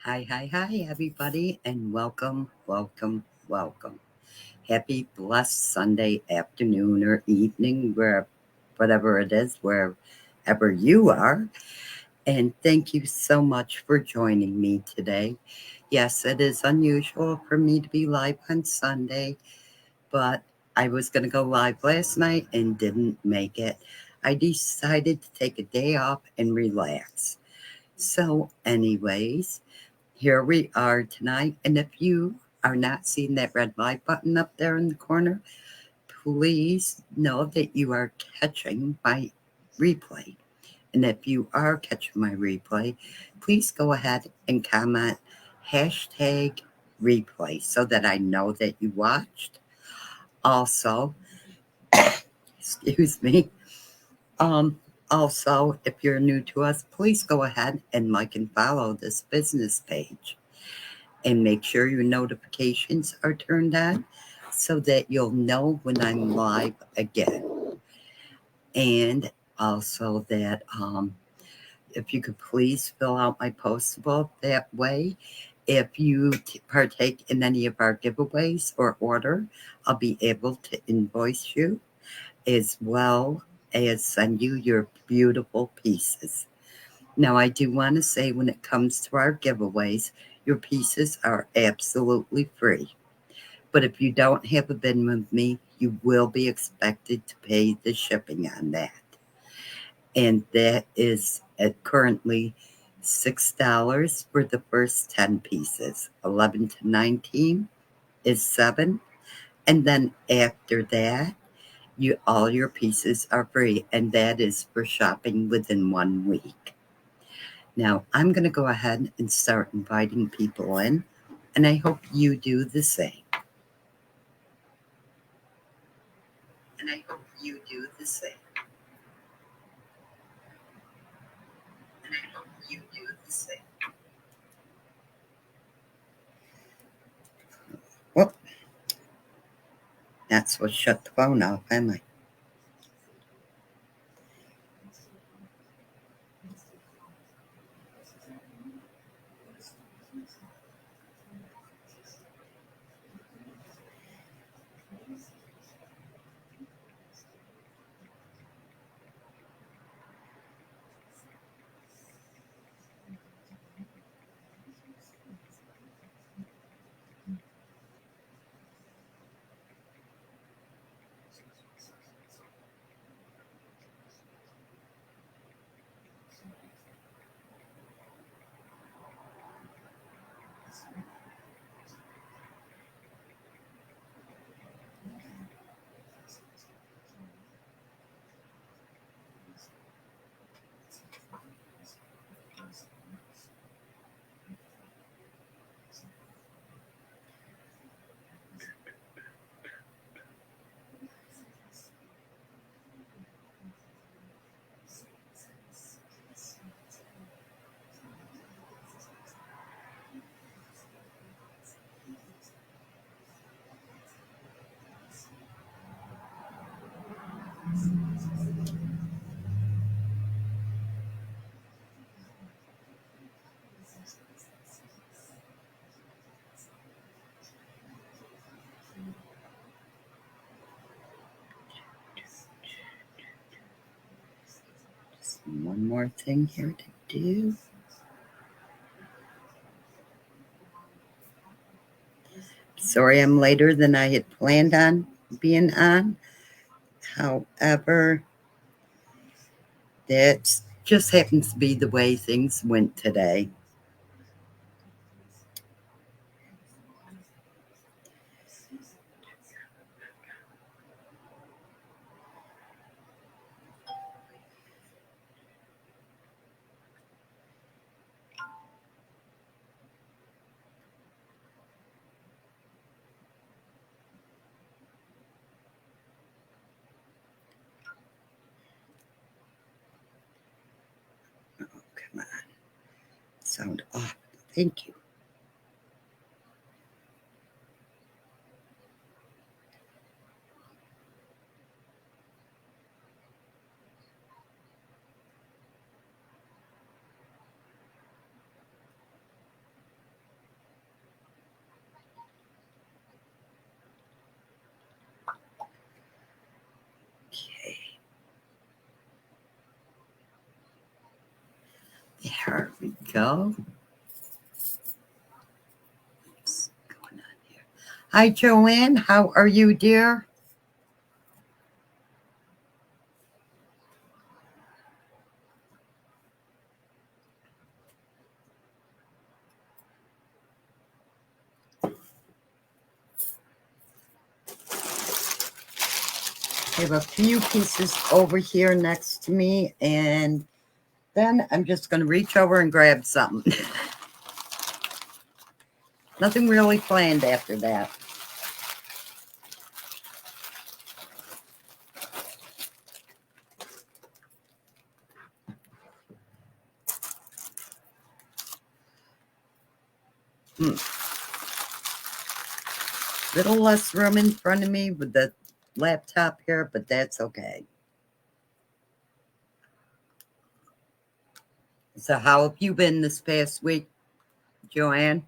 Hi, everybody, and welcome. Happy blessed Sunday afternoon or evening, whatever it is, wherever you are. And thank you so much for joining me today. Yes, it is unusual for me to be live on Sunday, but I was going to go live last night and didn't make it. I decided to take a day off and relax. So, anyways, here we are tonight. And if you are not seeing that red like button up there in the corner, please know that you are catching my replay. And if you are catching my replay, please go ahead and comment hashtag replay so that I know that you watched. Also, excuse me. Um, also, if you're new to us, please go ahead and like and follow this business page. And make sure your notifications are turned on so that you'll know when I'm live again. And also that if you could please fill out my postable that way. If you partake in any of our giveaways or order, I'll be able to invoice you as well as send you your beautiful pieces. Now, I do want to say when it comes to our giveaways, your pieces are absolutely free. But if you don't have a bin with me, you will be expected to pay the shipping on that. And that is at currently $6 for the first 10 pieces. 11 to 19 is 7. And then after that, all your pieces are free. And that is for shopping within 1 week. Now, I'm going to go ahead and start inviting people in, and I hope you do the same. And I hope you do the same. And I hope you do the same. Well, that's what shut the phone off, am I? Just one more thing here to do. Sorry I'm later than I had planned on being on. However, that just happens to be the way things went today. Oh, come on. Sound off. Thank you. There we go. What's going on here? Hi, Joanne. How are you, dear? I have a few pieces over here next to me, and then I'm just going to reach over and grab something. Nothing really planned after that. Little less room in front of me with the laptop here, but that's okay. So how have you been this past week, Joanne?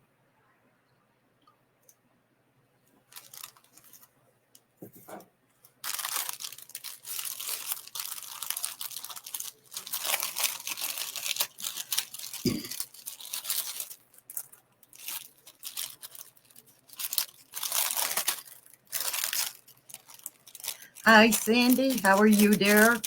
Hi, Sandy. How are you, dear?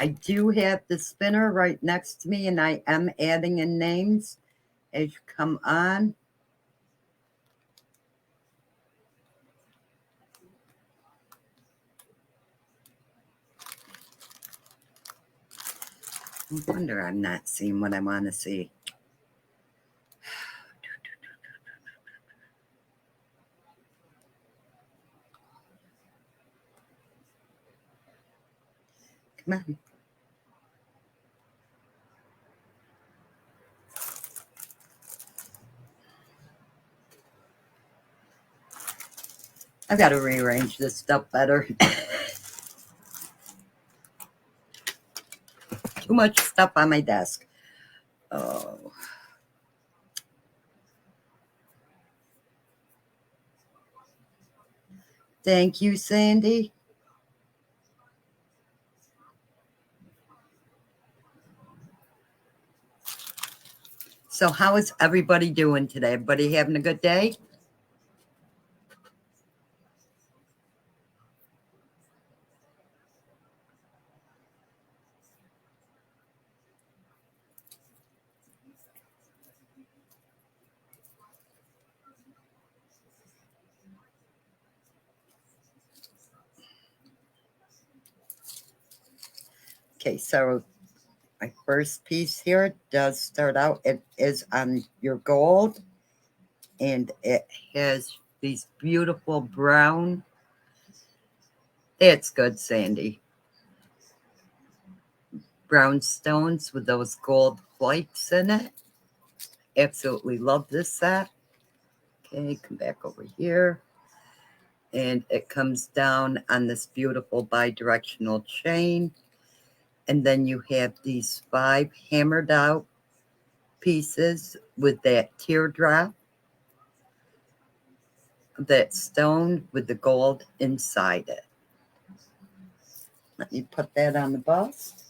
I do have the spinner right next to me, and I am adding in names as you come on. No wonder I'm not seeing what I want to see. Come on. I've got to rearrange this stuff better. Too much stuff on my desk. Oh. Thank you, Sandy. So how is everybody doing today? Everybody having a good day? Okay, so my first piece here does start out, it is on your gold, and it has these beautiful brown, it's good, Sandy, brown stones with those gold flakes in it. Absolutely love this set. Okay, come back over here. And it comes down on this beautiful bi-directional chain. And then you have these 5 hammered out pieces with that teardrop, that stone with the gold inside it. Let me put that on the bust.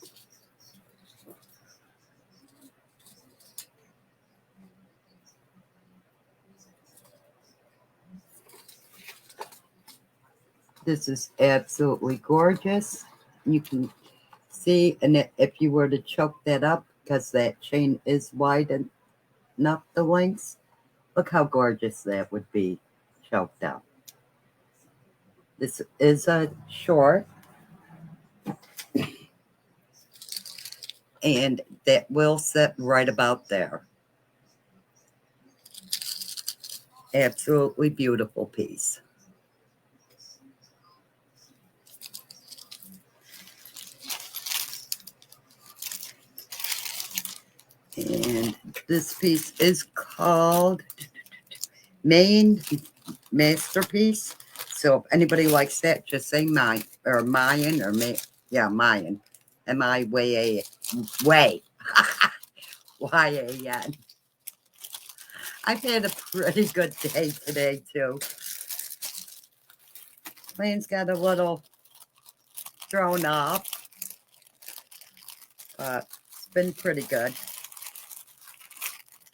This is absolutely gorgeous. You can see, and if you were to choke that up, because that chain is wide enough, the lengths, look how gorgeous that would be choked up. This is a short, and that will sit right about there. Absolutely beautiful piece. And this piece is called Mayan Masterpiece. So if anybody likes that, just say Mayan or Mayan or Mayan. M-I-Y-A way. Y-A-N. I've had a pretty good day today too. Plane's got a little thrown off, but it's been pretty good.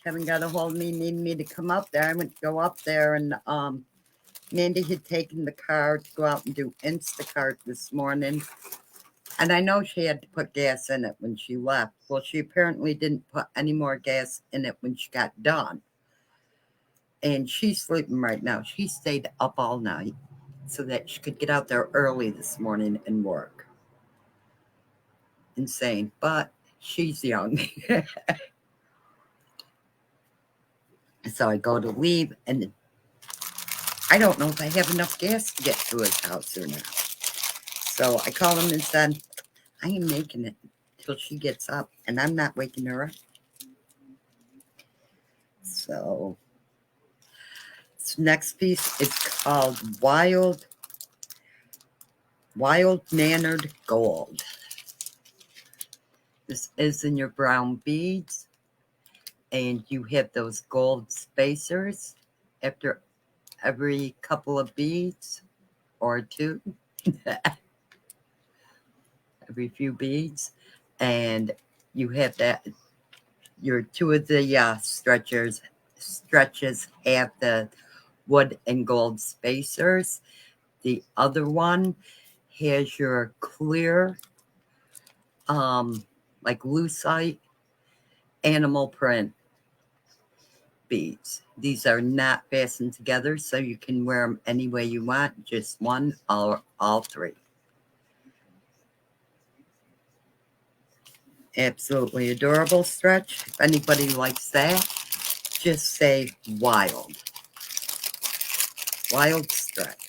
Kevin got a hold of me, needed me to come up there. I went to go up there, and Mandy had taken the car to go out and do Instacart this morning. And I know she had to put gas in it when she left. Well, she apparently didn't put any more gas in it when she got done. And she's sleeping right now. She stayed up all night so that she could get out there early this morning and work. Insane, but she's young. So I go to leave, and I don't know if I have enough gas to get to his house or not. So I called him and said, I ain't making it till she gets up, and I'm not waking her up. So this next piece is called Wild Mannered Gold. This is in your brown beads, and you have those gold spacers after every couple of beads or two, every few beads, and you have that. Your two of the stretches have the wood and gold spacers. The other one has your clear, like lucite animal print beads. These are not fastened together, so you can wear them any way you want, just one or all three. Absolutely adorable stretch. If anybody likes that, just say wild. Wild stretch.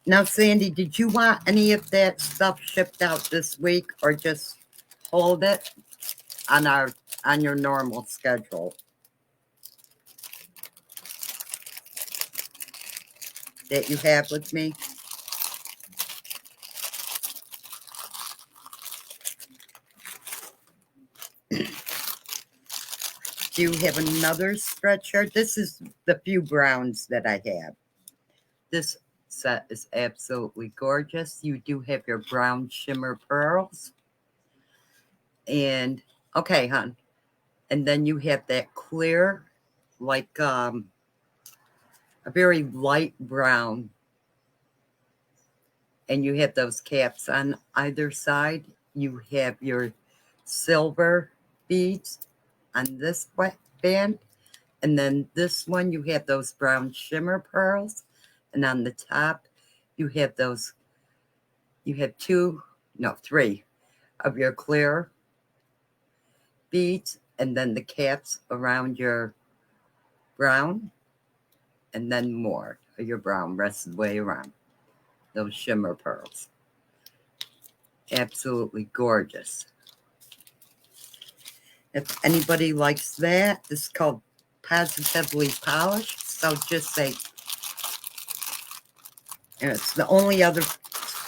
Now, Sandy, did you want any of that stuff shipped out this week, or just hold it on your normal schedule that you have with me? Do you have another stretcher? This is the few browns that I have. This set is absolutely gorgeous. You do have your brown shimmer pearls. And, okay, hon. And then you have that clear, like a very light brown. And you have those caps on either side. You have your silver beads on this band. And then this one, you have those brown shimmer pearls. And on the top, you have three of your clear beads. And then the caps around your brown. And then more of your brown, rest of the way around. Those shimmer pearls. Absolutely gorgeous. If anybody likes that, this is called Positively Polished. So just say, and it's the only other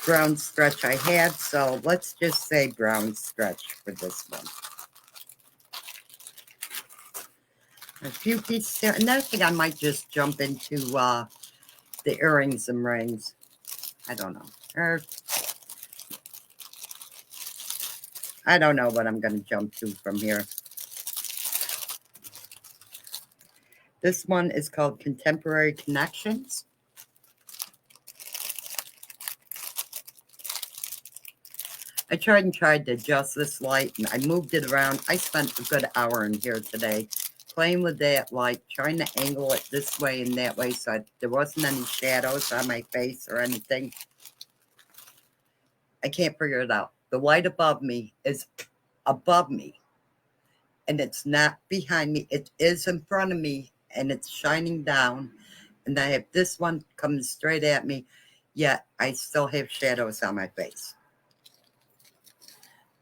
brown stretch I have. So let's just say brown stretch for this one. A few pieces there. And I think I might just jump into the earrings and rings. I don't know. I don't know what I'm going to jump to from here. This one is called Contemporary Connections. I tried to adjust this light, and I moved it around. I spent a good hour in here today playing with that light, trying to angle it this way and that way so there wasn't any shadows on my face or anything. I can't figure it out. The light above me is above me, and it's not behind me. It is in front of me, and it's shining down. And I have this one coming straight at me, yet I still have shadows on my face.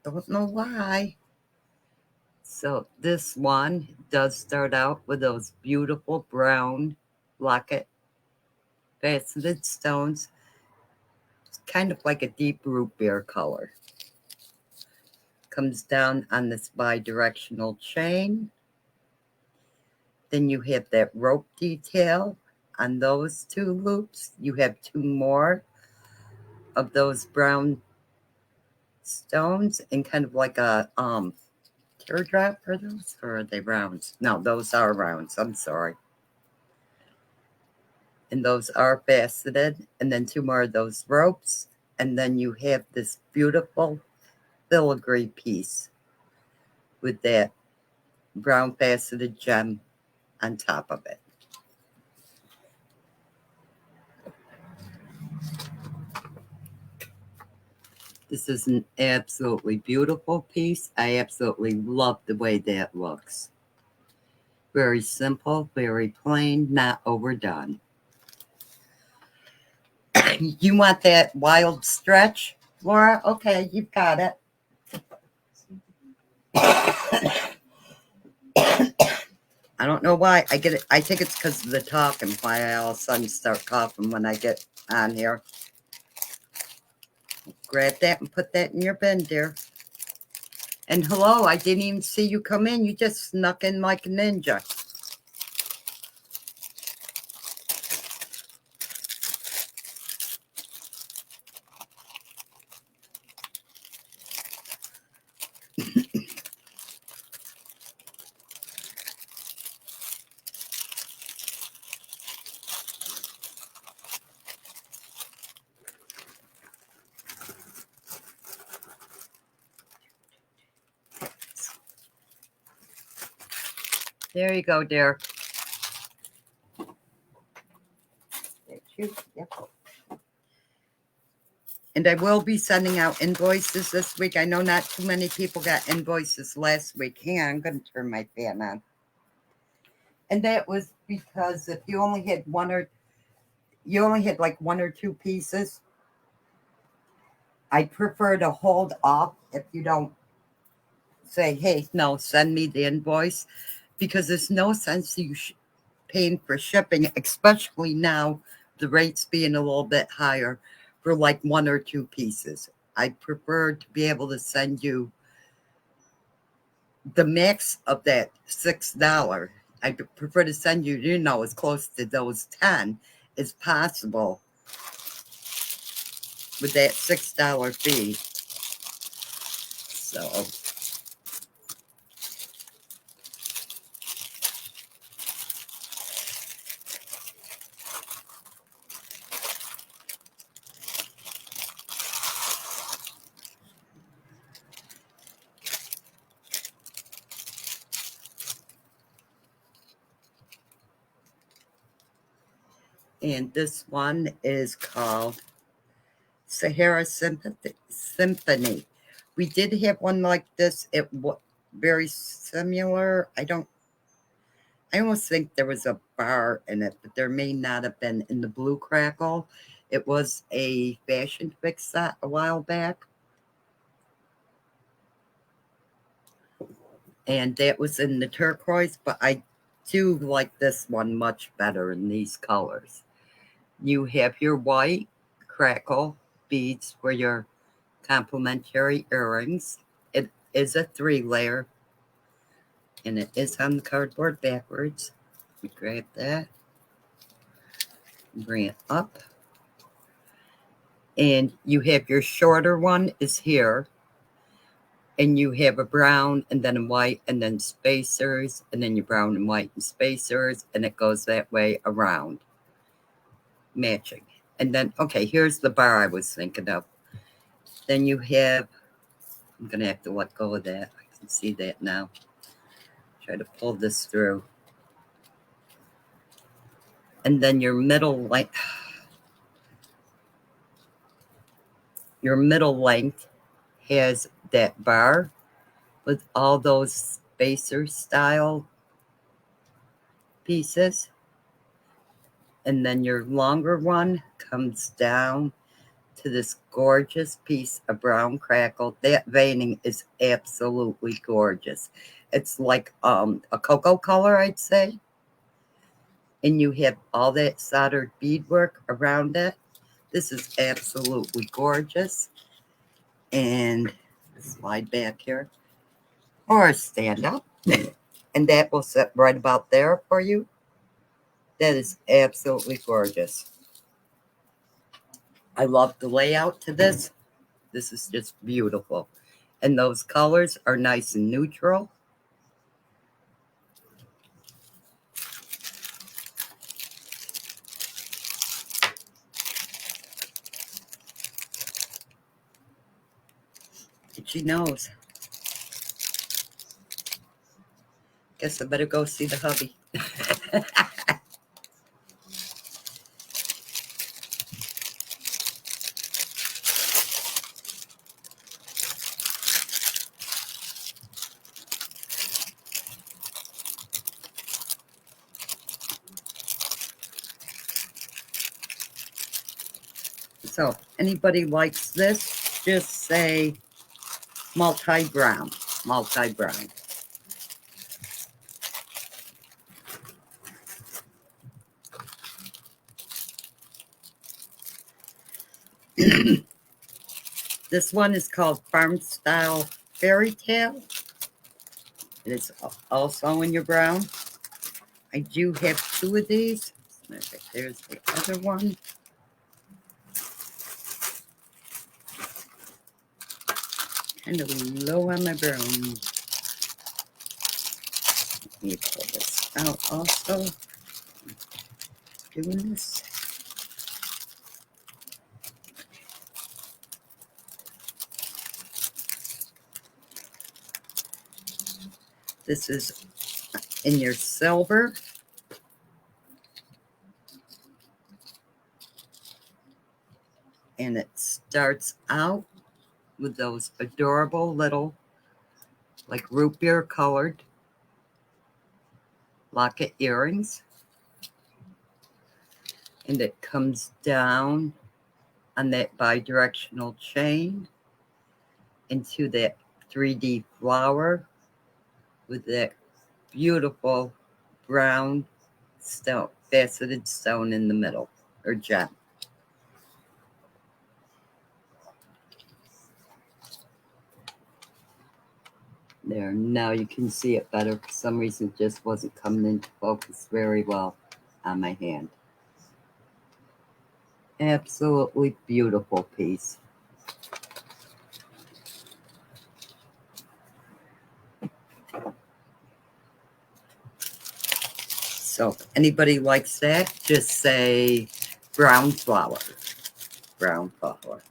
Don't know why. So this one does start out with those beautiful brown locket faceted stones. It's kind of like a deep root beer color. comes down on this bi-directional chain. Then you have that rope detail on those two loops. You have two more of those brown stones and kind of like a teardrop. Are those, or are they rounds? No, those are rounds. I'm sorry. And those are faceted, and then two more of those ropes, and then you have this beautiful filigree piece with that brown faceted gem on top of it. This is an absolutely beautiful piece. I absolutely love the way that looks. Very simple, very plain, not overdone. You want that wild stretch, Laura? Okay, you've got it. I don't know why I get it. I think it's because of the talking, why I all of a sudden start coughing when I get on here. Grab that and put that in your bin, dear. And hello, I didn't even see you come in. You just snuck in like a ninja. There you go, dear. That's you. Yep. And I will be sending out invoices this week. I know not too many people got invoices last week. Hang on, I'm going to turn my fan on. And that was because if you only had like one or two pieces, I prefer to hold off if you don't say, hey, no, send me the invoice, because there's no sense you paying for shipping, especially now the rates being a little bit higher for like one or two pieces. I prefer to be able to send you the max of that $6. I prefer to send you, as close to those 10 as possible with that $6 fee. So and this one is called Sahara Symphony. We did have one like this. It was very similar. I almost think there was a bar in it, but there may not have been in the Blue Crackle. It was a fashion fix set a while back. And that was in the turquoise, but I do like this one much better in these colors. You have your white crackle beads for your complimentary earrings. It is a 3-layer, and it is on the cardboard backwards. We grab that, bring it up, and you have your shorter one is here, and you have a brown and then a white and then spacers, and then your brown and white and spacers, and it goes that way around, matching. And then, okay, here's the bar I was thinking of. Then you have, I'm going to have to let go of that. I can see that now. Try to pull this through. And then your middle length has that bar with all those spacer style pieces. And then your longer one comes down to this gorgeous piece of brown crackle. That veining is absolutely gorgeous. It's like a cocoa color, I'd say. And you have all that soldered beadwork around it. This is absolutely gorgeous. And slide back here or stand up. And that will sit right about there for you. That is absolutely gorgeous. I love the layout to this. This is just beautiful. And those colors are nice and neutral. Itchy nose. Guess I better go see the hubby. So, anybody likes this, just say multi-brown, multi-brown. This one is called Farm Style Fairy Tale. It is also in your brown. I do have two of these. There's the other one. Kind of low on my brown. Let me pull this out also. Doing this. This is in your silver. And it starts out with those adorable little, like root beer colored locket earrings. And it comes down on that bi-directional chain into that 3D flower with that beautiful brown stone, faceted stone in the middle, or gem. There, now you can see it better. For some reason, it just wasn't coming into focus very well on my hand. Absolutely beautiful piece. So, anybody likes that, just say brown flower. Brown flower.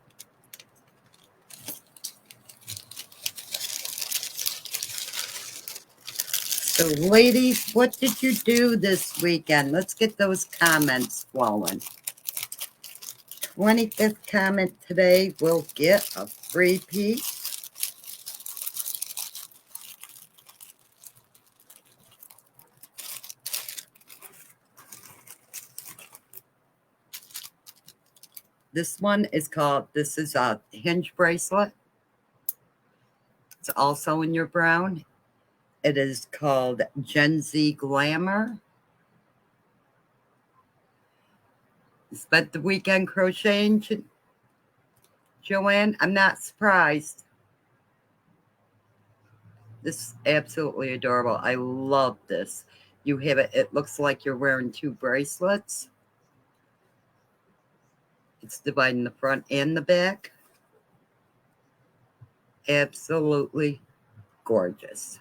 So, ladies, what did you do this weekend? Let's get those comments flowing. 25th comment today will get a free piece. This one is called, this is a hinge bracelet. It's also in your brown. It is called Gen Z Glamour. Spent the weekend crocheting, Joanne. I'm not surprised. This is absolutely adorable. I love this. You have it, it looks like you're wearing two bracelets. It's dividing the front and the back. Absolutely gorgeous.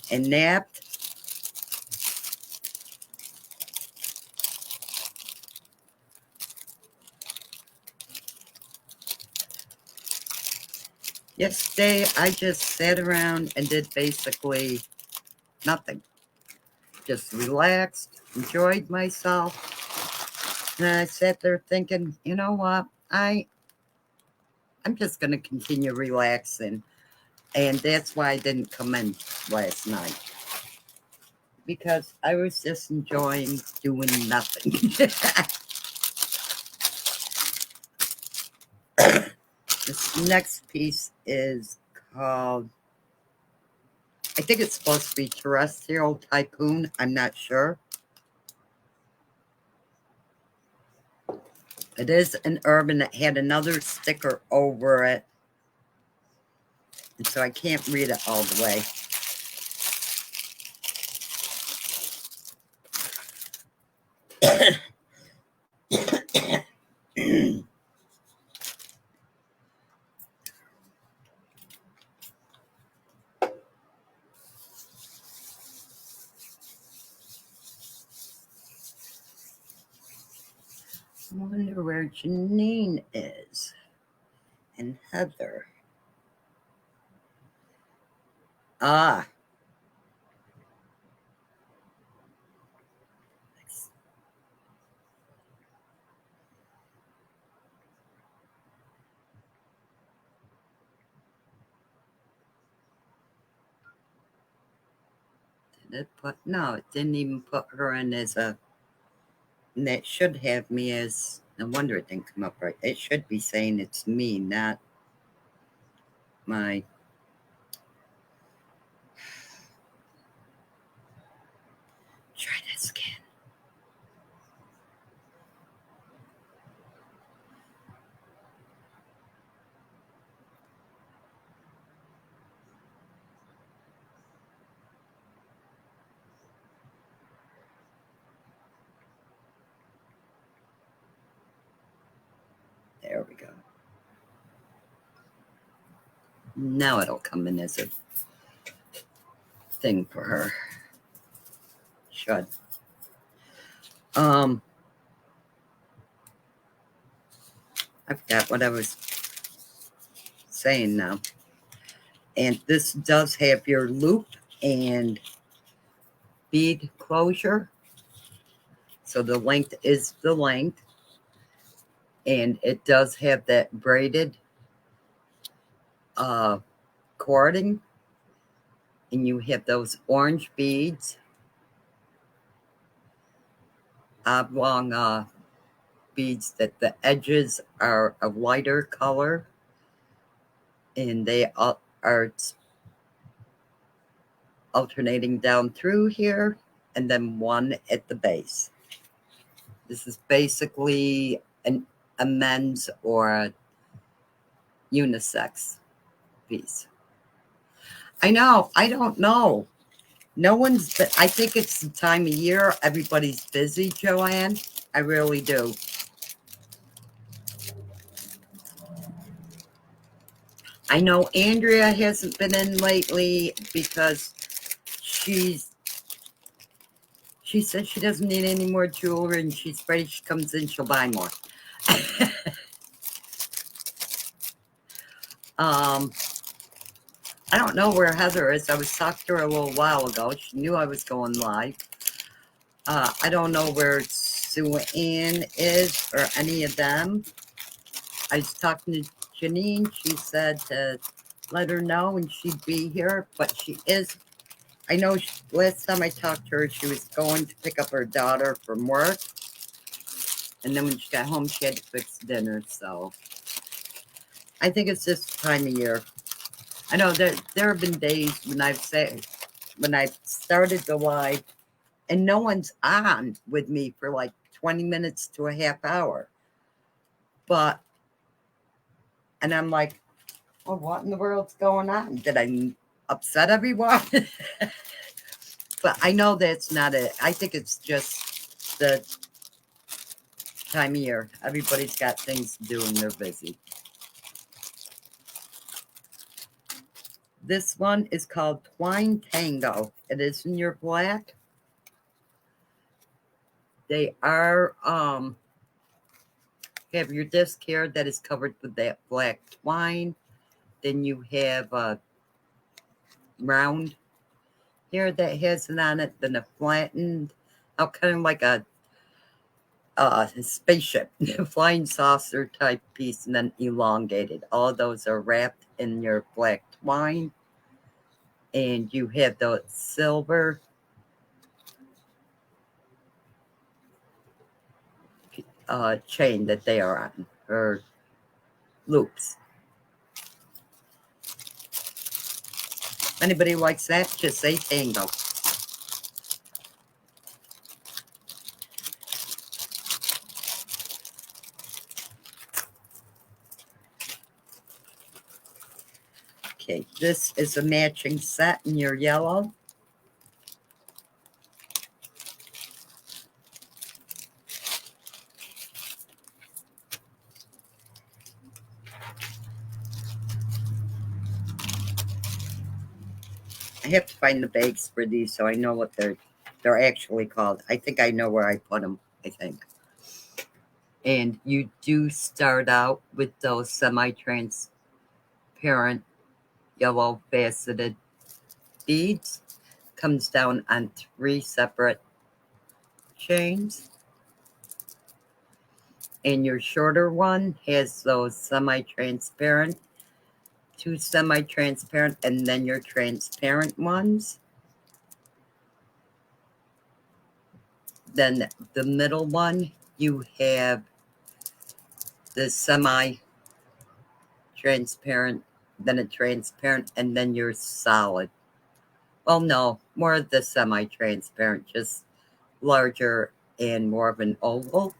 And napped. Yesterday, I just sat around and did basically nothing. Just relaxed, enjoyed myself. And I sat there thinking, you know what? I'm just going to continue relaxing. And that's why I didn't come in last night. Because I was just enjoying doing nothing. This next piece is called, I think it's supposed to be Terrestrial Tycoon. I'm not sure. It is an urban that had another sticker over it. And so I can't read it all the way. I wonder where Janine is. And Heather. Ah. Did it put, no, it didn't even put her in as a, and that should have me as, no wonder it didn't come up right. It should be saying it's me, not my. Try this again. There we go. Now it'll come in as a thing for her. Should. I forgot what I was saying now. And this does have your loop and bead closure. So the length is the length. And it does have that braided cording. And you have those orange beads. Oblong beads that the edges are a lighter color. And they are alternating down through here. And then one at the base. This is basically a men's or a unisex piece. I know. I don't know. No one's, I think it's the time of year. Everybody's busy, Joanne. I really do. I know Andrea hasn't been in lately because she says she doesn't need any more jewelry and she's afraid she comes in, she'll buy more. I don't know where Heather is. I was talking to her a little while ago. She knew I was going live. I don't know where Sue Ann is or any of them. I was talking to Janine. She said to let her know and she'd be here, but she is. I know last time I talked to her, she was going to pick up her daughter from work. And then when she got home, she had to fix dinner. So I think it's this time of year. I know that there have been days when I've started the live and no one's on with me for like 20 minutes to a half hour. And I'm like, well, what in the world's going on? Did I upset everyone? But I know that's not it. I think it's just the time of year. Everybody's got things to do and they're busy. This one is called Twine Tango. It is in your black. They are, have your disc here that is covered with that black twine. Then you have a round here that has it on it, then a flattened, kind of like a spaceship, flying saucer type piece, and then elongated. All of those are wrapped in your black twine. And you have the silver chain that they are on, or loops. Anybody likes that, just say tango. Okay, this is a matching set in your yellow. I have to find the bags for these so I know what they're actually called. I think I know where I put them, I think. And you do start out with those semi-transparent yellow faceted beads. Comes down on 3 separate chains. And your shorter one has those semi-transparent, 2 semi-transparent, and then your transparent ones. Then the middle one, you have the semi-transparent, then a transparent, and then your solid. Well, no, more of the semi-transparent, just larger and more of an oval.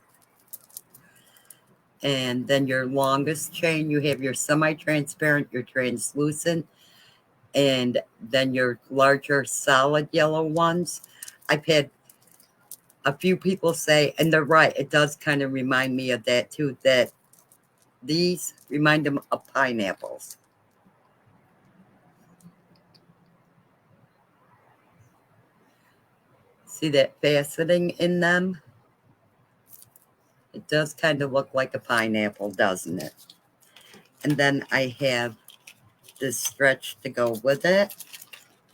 And then your longest chain, you have your semi-transparent, your translucent, and then your larger solid yellow ones. I've had a few people say, and they're right, it does kind of remind me of that too, that these remind them of pineapples. See that faceting in them? It does kind of look like a pineapple, doesn't it? And then I have this stretch to go with it.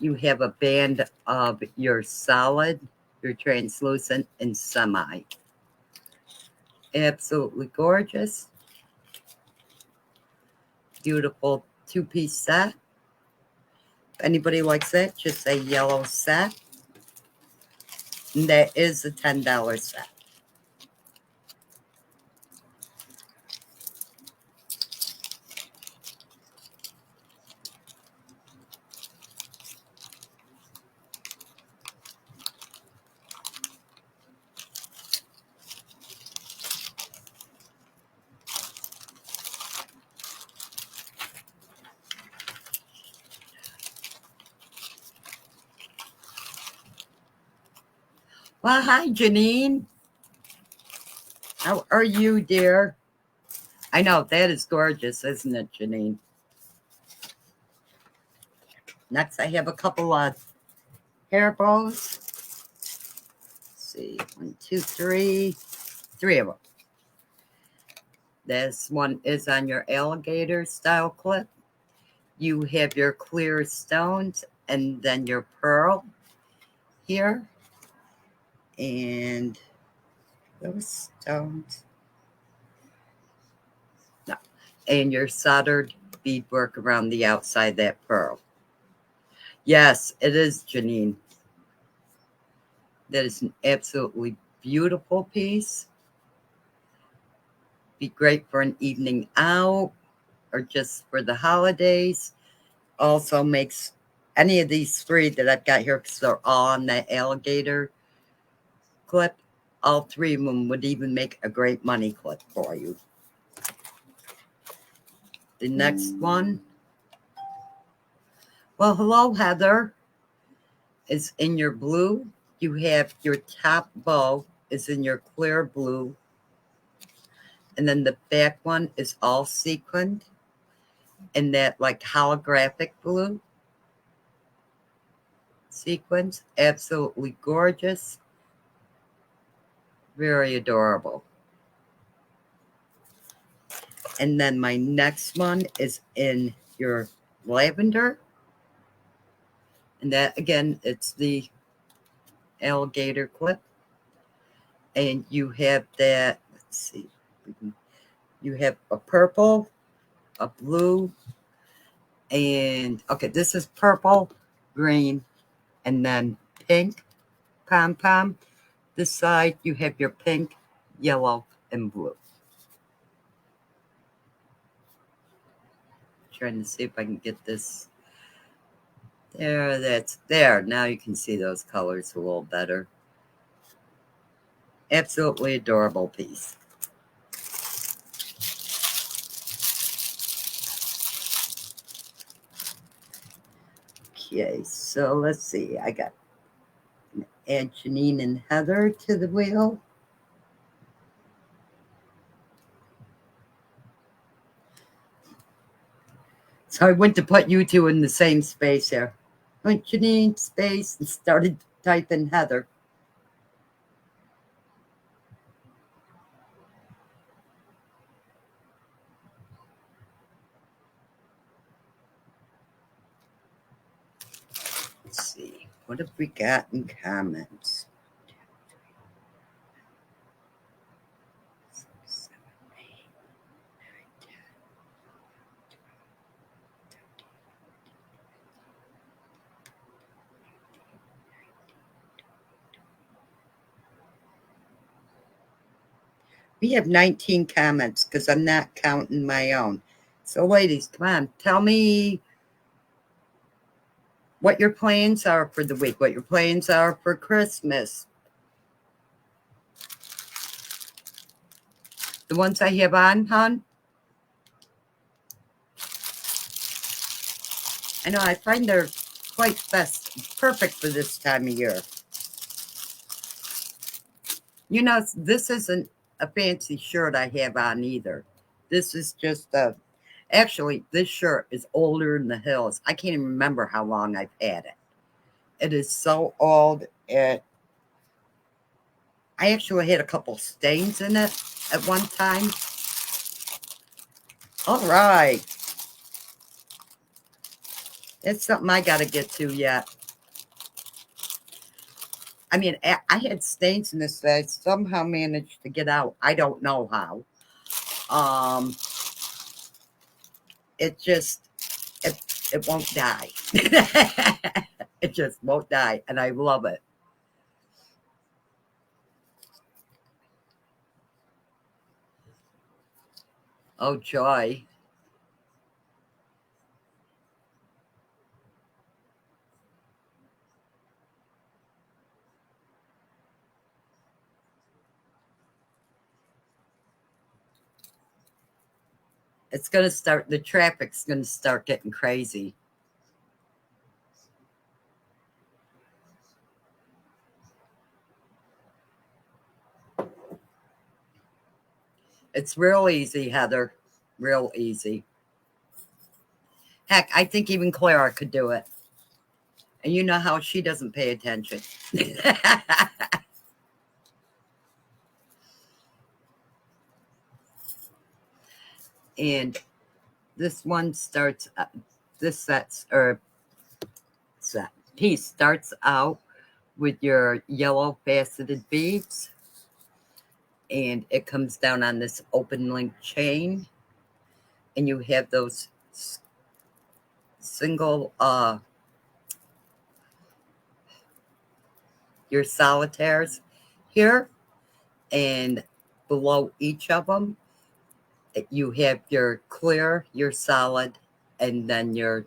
You have a band of your solid, your translucent, and semi. Absolutely gorgeous. Beautiful 2-piece set. If anybody likes that, just say yellow set. And that is a $10 set. Well, hi, Janine. How are you, dear? I know, that is gorgeous, isn't it, Janine? Next, I have a couple of hair bows. Let's see, 1, 2, 3. 3 of them. This one is on your alligator style clip. You have your clear stones and then your pearl here. And those stones. No. And your soldered beadwork around the outside that pearl. Yes, it is, Janine. That is an absolutely beautiful piece. Be great for an evening out or just for the holidays. Also makes any of these 3 that I've got here, because they're all on that alligator clip, all 3 of them would even make a great money clip for you. The next one, well, hello, Heather, is in your blue. You have your top bow is in your clear blue. And then the back one is all sequined in that like holographic blue. Sequins, absolutely gorgeous. Very adorable. And then my next one is in your lavender. And that, again, it's the alligator clip. And you have that, let's see, you have a purple, a blue, and, okay, this is purple, green, and then pink pom-pom. This side, you have your pink, yellow, and blue. Trying to see if I can get this. There, that's there. Now you can see those colors a little better. Absolutely adorable piece. Okay, so let's see. I got add Janine and Heather to the wheel. So I went to put you two in the same space here. Went Janine space and started typing Heather. Let's see. What have we got in comments? We have 19 comments because I'm not counting my own. So, ladies, come on. Tell me what your plans are for the week, what your plans are for Christmas. The ones I have on, hon? I know, I find they're quite perfect for this time of year. You know, this isn't a fancy shirt I have on either. This is just actually, this shirt is older than the hills. I can't even remember how long I've had it. It is so old. I actually had a couple stains in it at one time. All right. It's something I got to get to yet. I mean, I had stains in this that I somehow managed to get out. I don't know how. It just, it won't die. It just won't die. And I love it. Oh, joy. It's going to start, the traffic's going to start getting crazy. It's real easy, Heather. Real easy. Heck, I think even Clara could do it. And you know how she doesn't pay attention. And this one starts, this sets, or set piece starts out with your yellow faceted beads. And it comes down on this open link chain. And you have those single, your solitaires here. And below each of them, you have your clear, your solid, and then your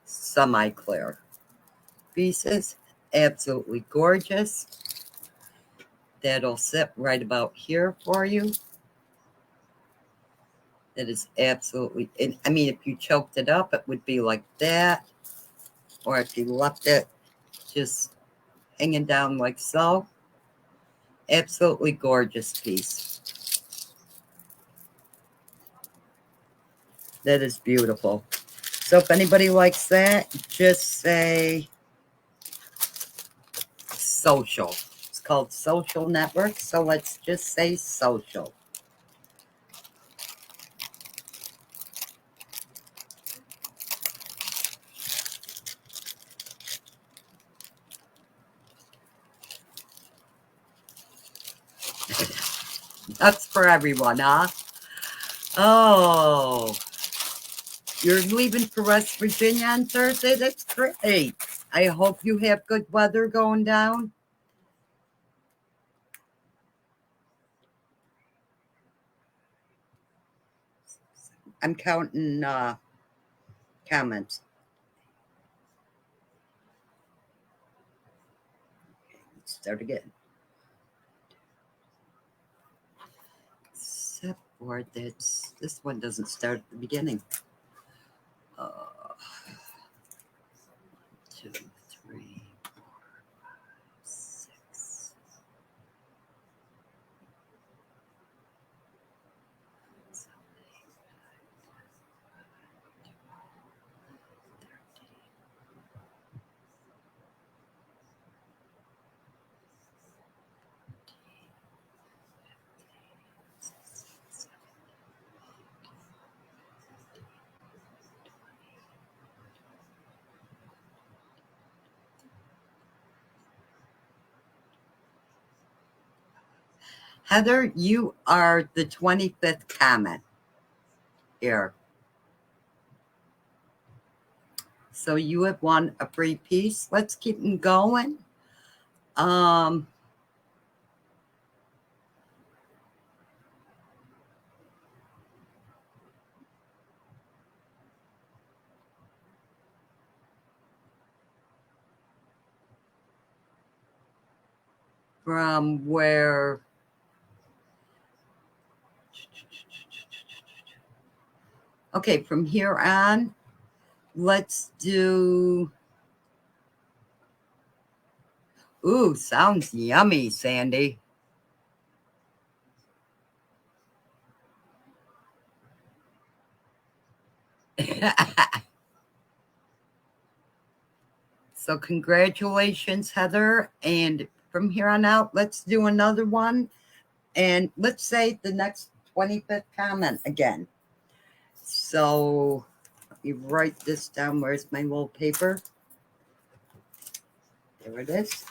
semi-clear pieces. Absolutely gorgeous. That'll sit right about here for you. That is absolutely, I mean, if you choked it up, it would be like that. Or if you left it just hanging down like so. Absolutely gorgeous piece. That is beautiful. So if anybody likes that, just say social. It's called Social Network, so let's just say social. That's for everyone, huh? Oh, you're leaving for West Virginia on Thursday? That's great. I hope you have good weather going down. I'm counting comments. Let's start again. Except for this one doesn't start at the beginning. Uh, Heather, you are the 25th comment here. So you have won a free piece. Let's keep them going. From where okay, from here on, let's do ooh, sounds yummy, Sandy. So congratulations, Heather. And from here on out, let's do another one. And let's say the next 25th comment again. So let me write this down. Where's my little paper? There it is.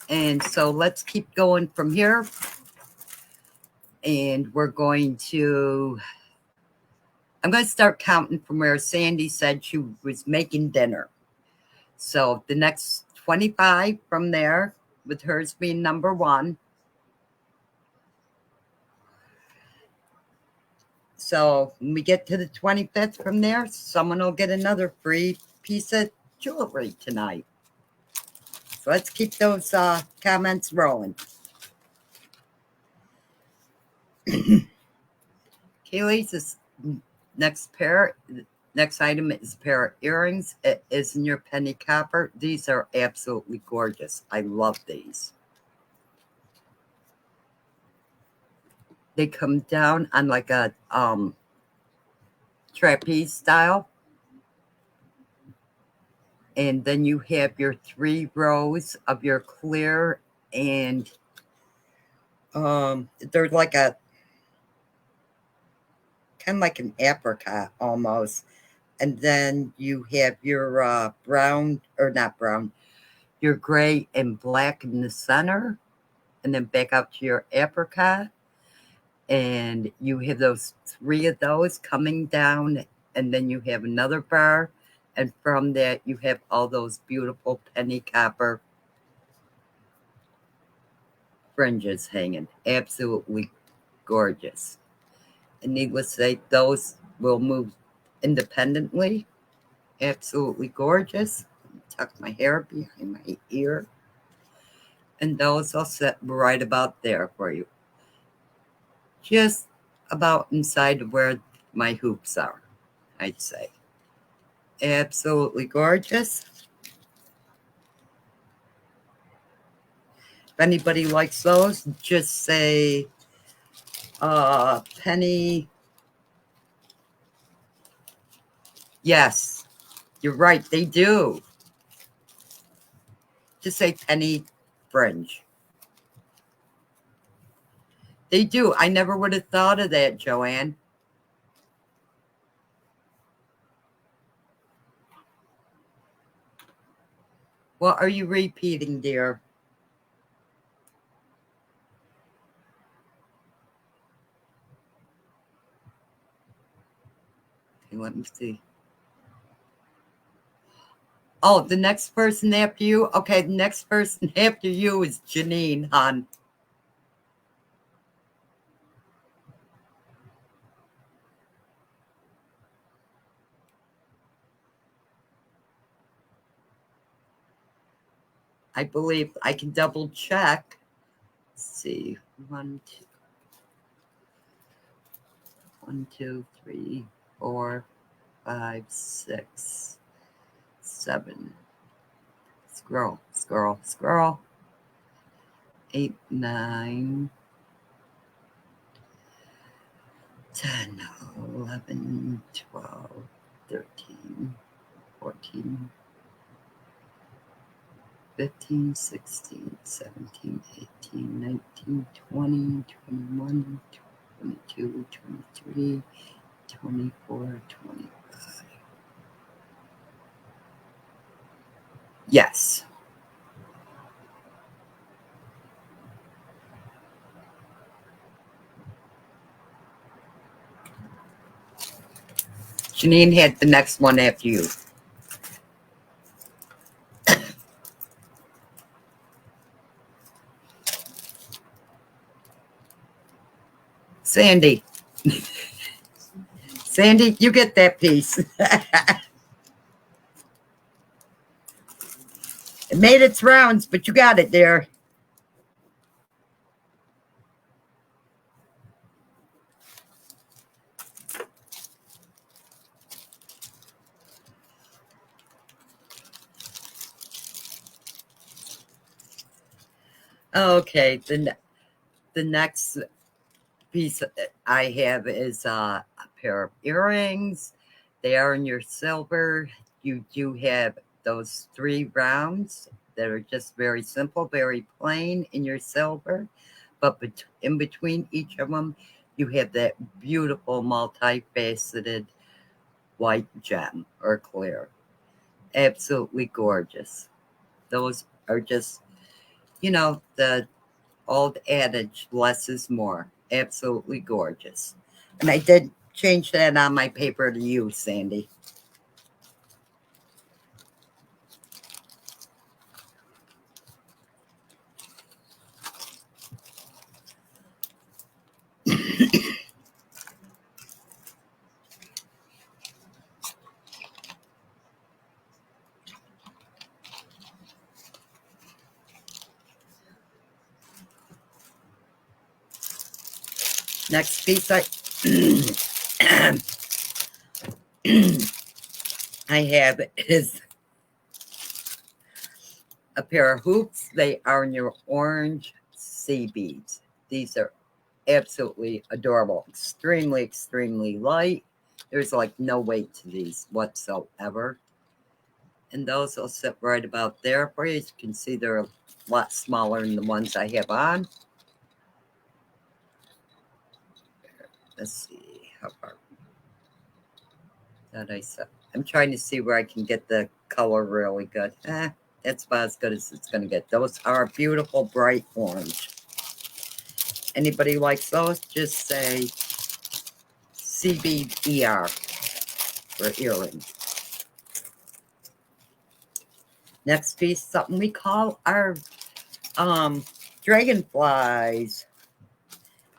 And so let's keep going from here. And we're going to, I'm going to start counting from where Sandy said she was making dinner. So the next 25 from there, with hers being number one. So when we get to the 25th from there, someone will get another free piece of jewelry tonight. So let's keep those comments rolling. Kaylee's next item is a pair of earrings. It is in your penny copper. These are absolutely gorgeous. I love these. They come down on like a trapeze style. And then you have your 3 rows of your clear, and they're like a kind of like an apricot almost. And then you have your brown, or not brown, your gray and black in the center, and then back out to your apricot. And you have those 3 of those coming down, and then you have another bar. And from that, you have all those beautiful penny copper fringes hanging. Absolutely gorgeous. And needless to say, those will move independently. Absolutely gorgeous. Tuck my hair behind my ear. And those will sit right about there for you. Just about inside of where my hoops are, I'd say. Absolutely gorgeous. If anybody likes those, just say penny. Yes, you're right, they do. Just say penny fringe. They do. I never would have thought of that, Joanne. What are you repeating, dear? Okay, let me see. Oh, the next person after you? Okay, the next person after you is Janine, hon. I believe I can double check. Let's see. 1, 2, 3, 4, 5, 6, 7. Scroll, scroll, scroll. 8, 9, 10, 11, 12, 13, 14, 15, 16, 17, 18, 19, 20, 21, 22, 23, 24, 25. Yes. Janine had the next one after you. Sandy. Sandy, you get that piece. It made its rounds, but you got it there. Okay, the next piece I have is a pair of earrings. They are in your silver. You do have those 3 rounds that are just very simple, very plain in your silver. But in between each of them, you have that beautiful multifaceted white gem or clear. Absolutely gorgeous. Those are just, the old adage, less is more. Absolutely gorgeous. And I did change that on my paper to you, Sandy. Next piece I have is a pair of hoops. They are in your orange sea beads. These are absolutely adorable. Extremely, extremely light. There's like no weight to these whatsoever. And those will sit right about there for you. As you can see, they're a lot smaller than the ones I have on. Let's see how far that I said. I'm trying to see where I can get the color really good. That's about as good as it's going to get. Those are beautiful, bright orange. Anybody likes those? Just say CBER for earrings. Next piece, something we call our dragonflies.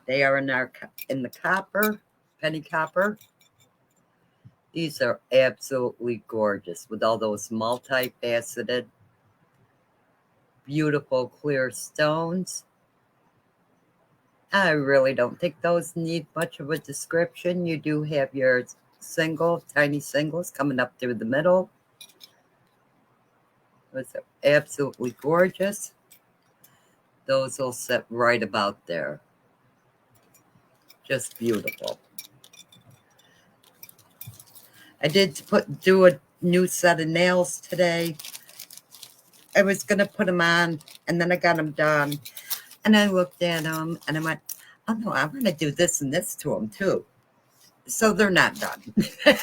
They are in the copper, penny copper. These are absolutely gorgeous with all those multifaceted, beautiful clear stones. I really don't think those need much of a description. You do have your tiny singles coming up through the middle. Those are absolutely gorgeous. Those will sit right about there. Just beautiful. I did do a new set of nails today. I was going to put them on, and then I got them done. And I looked at them, and I went, oh, no, I'm going to do this and this to them, too. So they're not done. I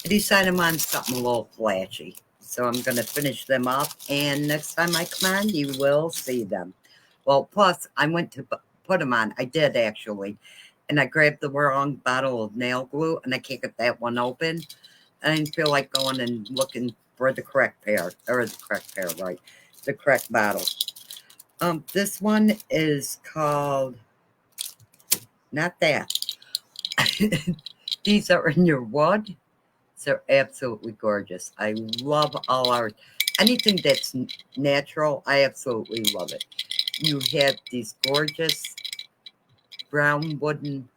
decided I'm on something a little flashy. So I'm going to finish them off, and next time I come on, you will see them. Well, plus, I went to put them on. I did, actually. And I grabbed the wrong bottle of nail glue, and I can't get that one open. I didn't feel like going and looking for the correct pair, or the correct pair, right? The correct bottle. This one is called, not that. These are in your wood. They're absolutely gorgeous. I love anything that's natural. I absolutely love it. You have these gorgeous brown wooden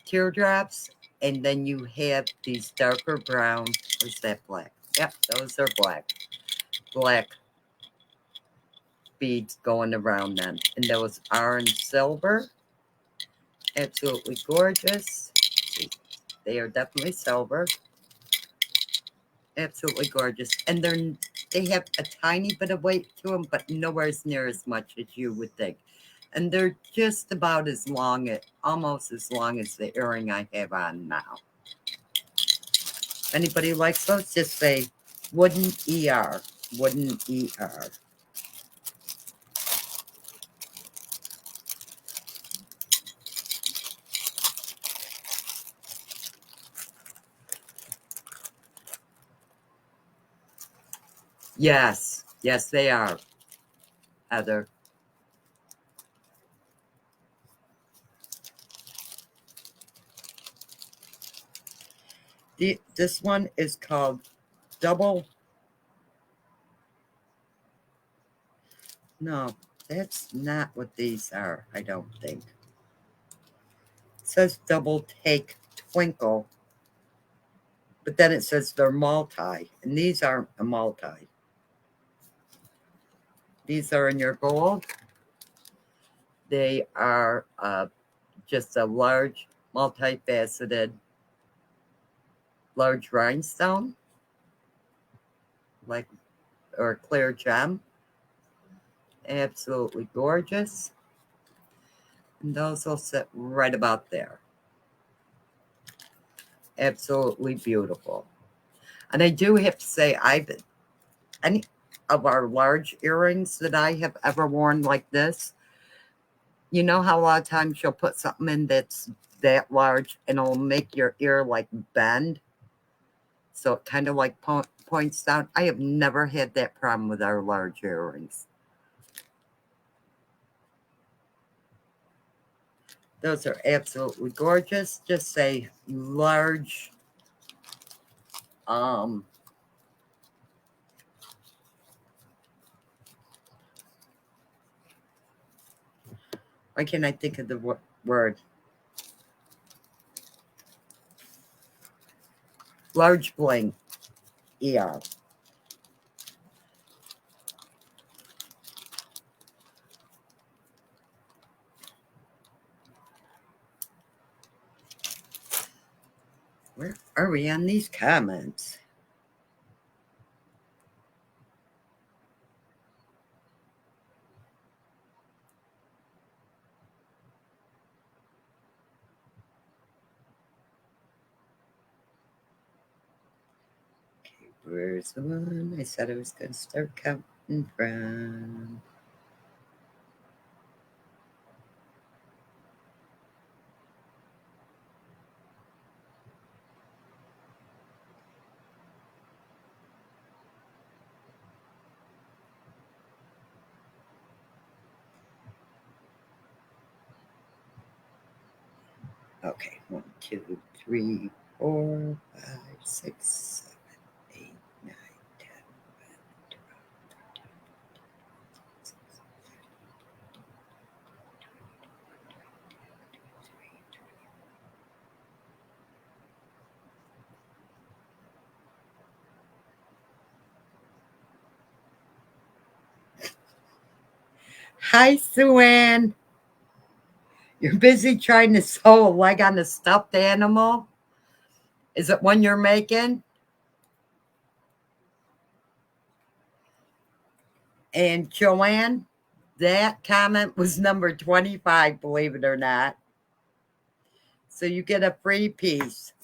teardrops, and then you have these darker brown, or is that black? Yep, those are black beads going around them, and those are in silver. Absolutely gorgeous. They are definitely silver. Absolutely gorgeous. And they have a tiny bit of weight to them, but nowhere near as much as you would think. And they're just about as long, almost as long as the earring I have on now. If anybody likes those, just say wooden ER. Wooden ER. Yes. Yes, they are, Heather. This one is called double. No, that's not what these are, I don't think. It says double take twinkle, but then it says they're multi, and these aren't a multi. These are in your gold. They are just a large, multifaceted, large rhinestone, like, or a clear gem. Absolutely gorgeous. And those will sit right about there. Absolutely beautiful. And I do have to say, any of our large earrings that I have ever worn like this, you know how a lot of times you'll put something in that's that large and it'll make your ear like bend? So it kind of like points down. I have never had that problem with our large earrings. Those are absolutely gorgeous. Just say large, um, why can't I think of the word? Large bling, ER. Where are we on these comments? Okay, where's the one I said I was going to start counting from? Okay, 1, 2, 3, 4, 5, 6, 7, 8, 9, 10, 11, 12, 13. Hi, Sue Ann. You're busy trying to sew a leg on a stuffed animal? Is it one you're making? And Joanne, that comment was number 25, believe it or not. So you get a free piece.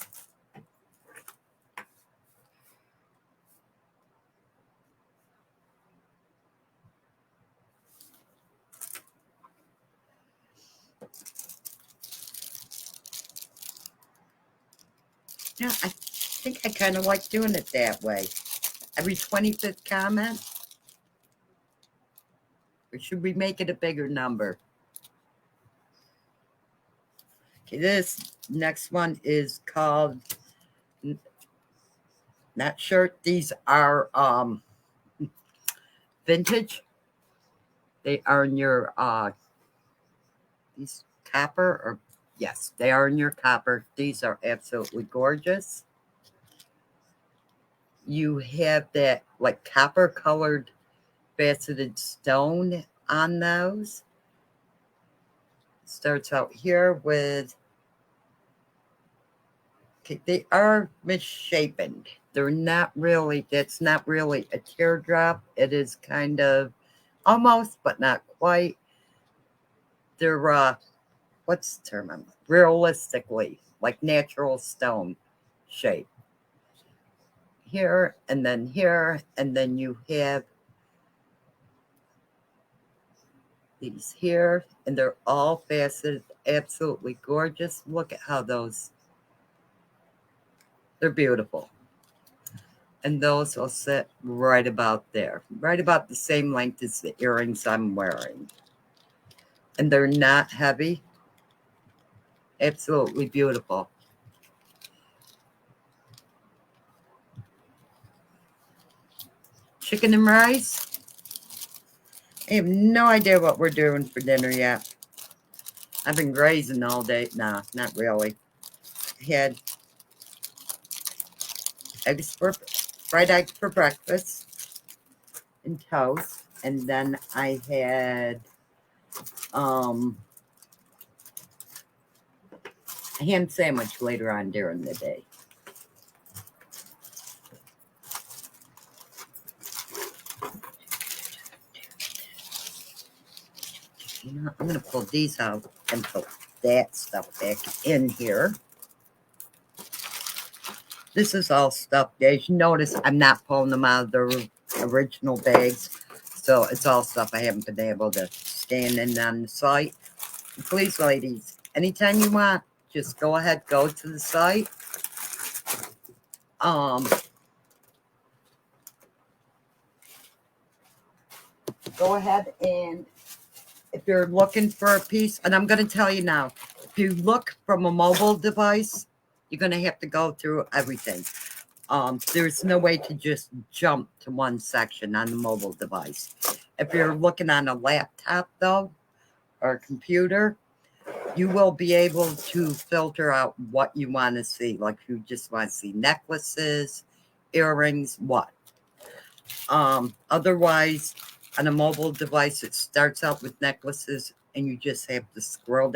Yeah, I think I kind of like doing it that way. Every 25th comment? Or should we make it a bigger number? Okay, this next one is called, not sure, these are vintage. They are in your these copper, or yes, they are in your copper. These are absolutely gorgeous. You have that like copper colored faceted stone on those. Starts out here with Okay, they are misshapen. They're not really, that's not really a teardrop. It is kind of almost, but not quite. They're, what's the term? Realistically, like natural stone shape. Here, and then you have these here, and they're all faceted, absolutely gorgeous. Look at how they're beautiful. And those will sit right about there, right about the same length as the earrings I'm wearing. And they're not heavy, absolutely beautiful. Chicken and rice. I have no idea what we're doing for dinner yet. I've been grazing all day. Nah, not really. I had fried eggs for breakfast and toast. And then I had a ham sandwich later on during the day. You know, I'm going to pull these out and put that stuff back in here. This is all stuff. As you notice, I'm not pulling them out of their original bags. So it's all stuff I haven't been able to scan in on the site. Please, ladies, anytime you want, just go ahead, go to the site. Go ahead, and if you're looking for a piece, and I'm going to tell you now, if you look from a mobile device, you're going to have to go through everything. There's no way to just jump to one section on the mobile device. If you're looking on a laptop, though, or a computer, you will be able to filter out what you want to see. Like if you just want to see necklaces, earrings, what. Otherwise, on a mobile device, it starts out with necklaces, and you just have to scroll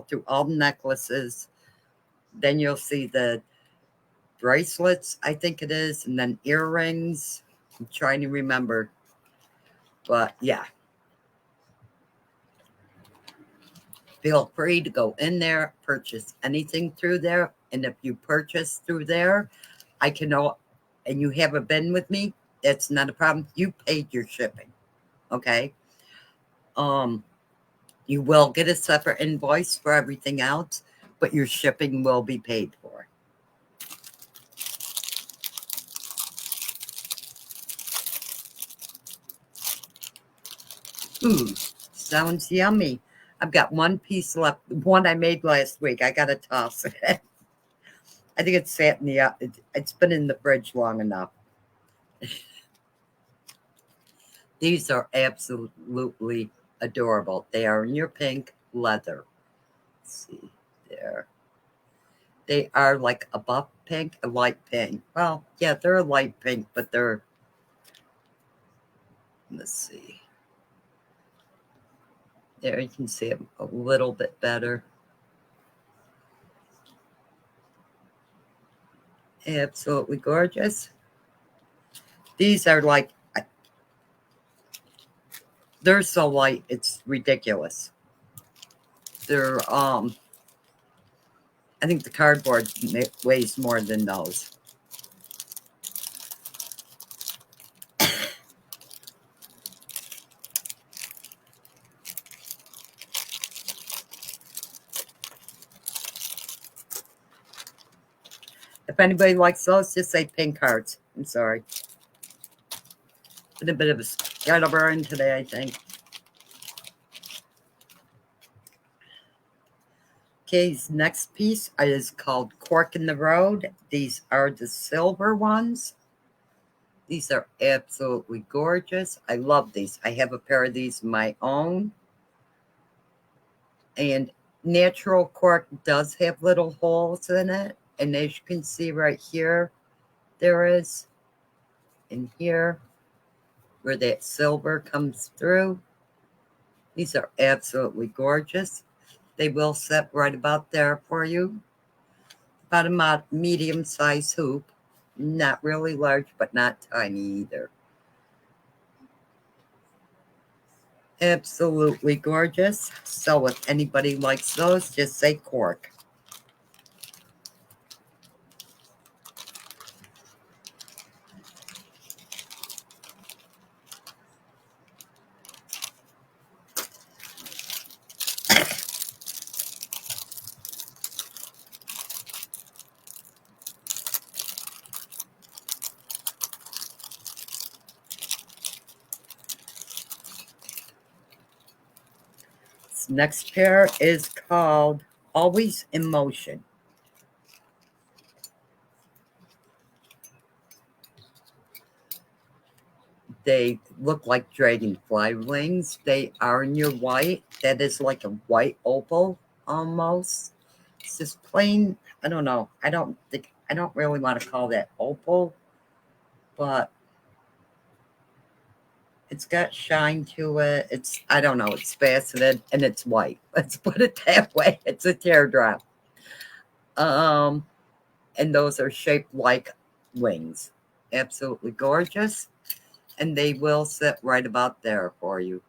through all the necklaces. Then you'll see the bracelets, I think it is, and then earrings. I'm trying to remember. But yeah. Feel free to go in there, purchase anything through there. And if you purchase through there, I can know, and you haven't been with me, that's not a problem. You paid your shipping. Okay. You will get a separate invoice for everything else, but your shipping will be paid for. Sounds yummy. I've got one piece left, one I made last week. I got to toss it. I think it's sat in the, it's been in the fridge long enough. These are absolutely adorable. They are in your pink leather. Let's see there. They are like a buff pink, a light pink. Well, yeah, they're a light pink, but they're, let's see. There, you can see them a little bit better. Absolutely gorgeous. These are like, they're so light, it's ridiculous. They're, I think the cardboard weighs more than those. If anybody likes those, just say pink hearts. I'm sorry. Been a bit of a scatterburn today, I think. Okay, this next piece is called Cork in the Road. These are the silver ones. These are absolutely gorgeous. I love these. I have a pair of these of my own. And natural cork does have little holes in it. And as you can see right here, there is in here where that silver comes through. These are absolutely gorgeous. They will sit right about there for you. About a medium-sized hoop. Not really large, but not tiny either. Absolutely gorgeous. So if anybody likes those, just say cork. This next pair is called Always in Motion. They look like dragonfly wings. They are in your white. That is like a white opal almost. It's just plain. I don't know. I don't really want to call that opal, but it's got shine to it. I don't know. It's faceted and it's white. Let's put it that way. It's a teardrop. Um, and those are shaped like wings. Absolutely gorgeous. And they will sit right about there for you.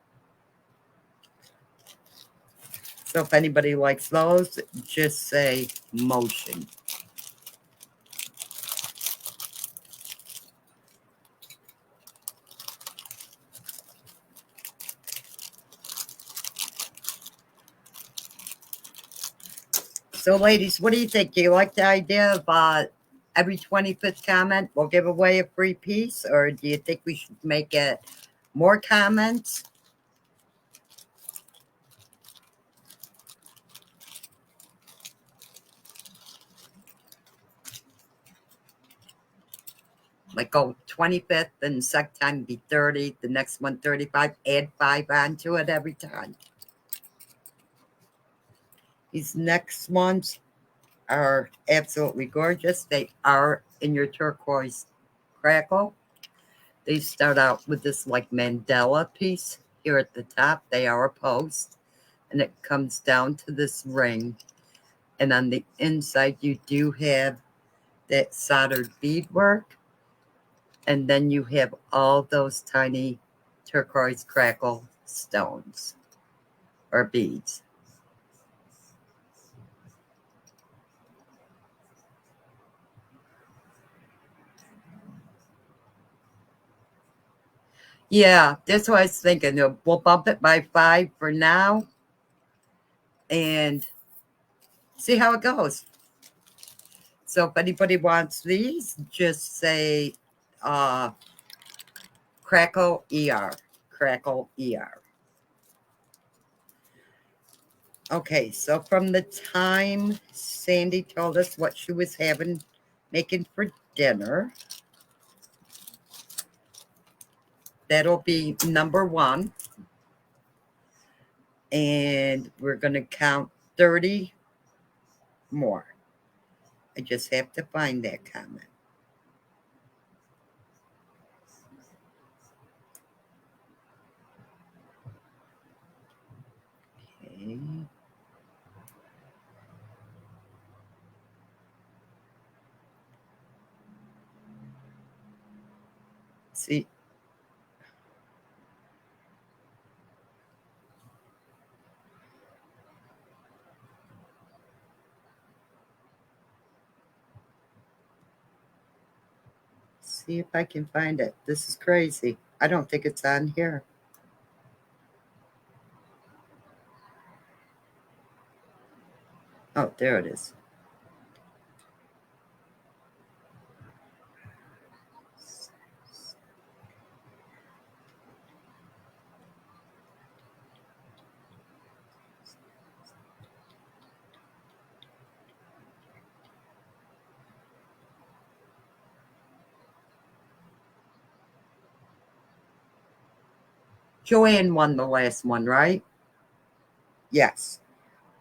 So if anybody likes those, just say motion. So ladies, what do you think? Do you like the idea of every 25th comment we'll give away a free piece? Or do you think we should make it more comments? Like go 25th and second time be 30, the next one 35, add 5 onto it every time. These next ones are absolutely gorgeous. They are in your turquoise crackle. They start out with this like mandala piece here at the top. They are a post, and it comes down to this ring. And on the inside, you do have that soldered beadwork. And then you have all those tiny turquoise crackle stones or beads. Yeah, that's what I was thinking. We'll bump it by 5 for now and see how it goes. So if anybody wants these, just say uh, Crackle ER. Crackle ER. Okay, so from the time Sandy told us what she was making for dinner, that'll be number 1. And we're going to count 30 more. I just have to find that comment. Okay. See, see if I can find it. This is crazy. I don't think it's on here. Oh, there it is. Joanne won the last one, right? Yes.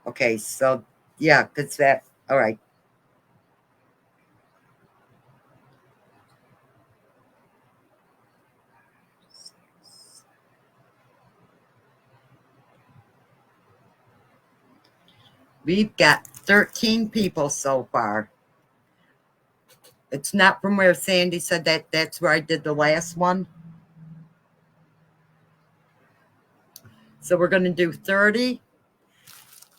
Okay, so yeah, because that, all right. We've got 13 people so far. It's not from where Sandy said that. That's where I did the last one. So we're going to do 30.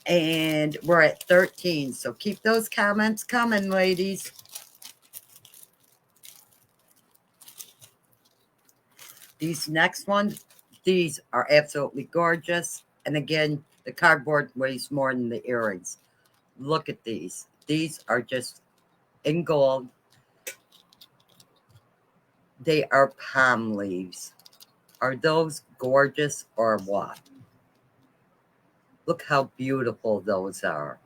And we're at 13. So keep those comments coming, ladies. These next ones, these are absolutely gorgeous. And again, the cardboard weighs more than the earrings. Look at these. These are just in gold. They are palm leaves. Are those gorgeous or what? Look how beautiful those are.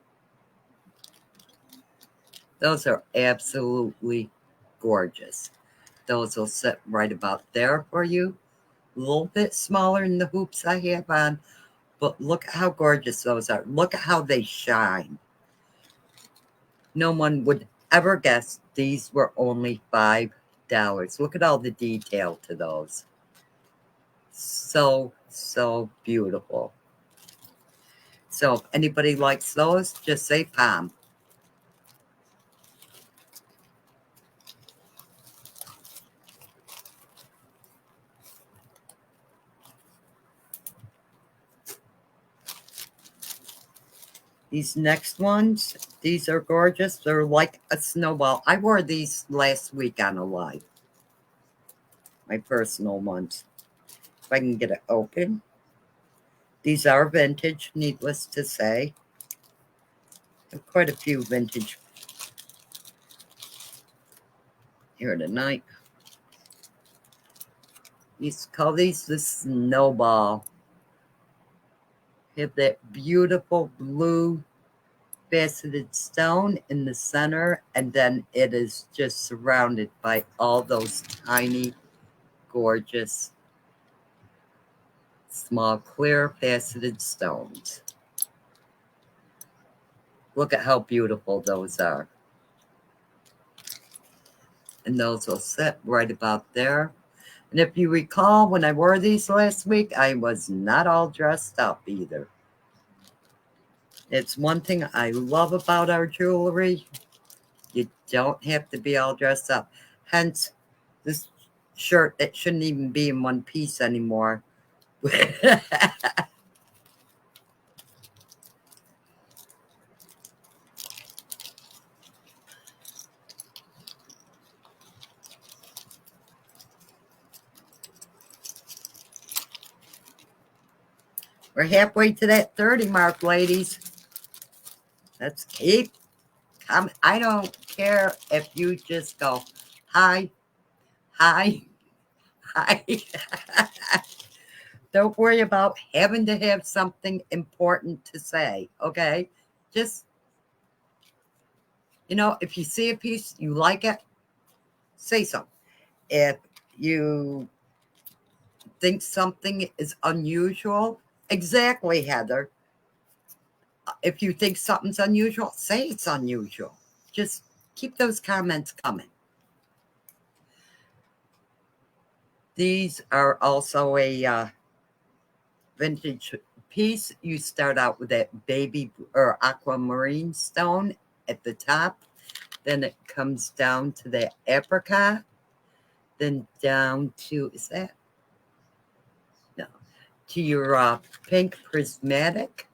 Those are absolutely gorgeous. Those will sit right about there for you. A little bit smaller than the hoops I have on, but look how gorgeous those are. Look at how they shine. No one would ever guess these were only $5. Look at all the detail to those. So, so beautiful. So if anybody likes those, just say palm. These next ones, these are gorgeous. They're like a snowball. I wore these last week on a live. My personal ones. If I can get it open. These are vintage, needless to say. Have quite a few vintage here tonight. Used to call these the snowball. Have that beautiful blue faceted stone in the center, and then it is just surrounded by all those tiny, gorgeous, small, clear faceted stones. Look at how beautiful those are. And those will sit right about there. And if you recall, when I wore these last week, I was not all dressed up either. It's one thing I love about our jewelry. You don't have to be all dressed up. Hence, this shirt that shouldn't even be in one piece anymore. We're halfway to that 30 mark, ladies. Let's keep coming. I don't care if you just go, hi, hi, hi. Don't worry about having to have something important to say, okay? Just, if you see a piece, you like it, say so. If you think something is unusual, exactly, Heather. If you think something's unusual, say it's unusual. Just keep those comments coming. These are also a vintage piece. You start out with that baby or aquamarine stone at the top. Then it comes down to the apricot. Then down to, is that? No. To your pink prismatic.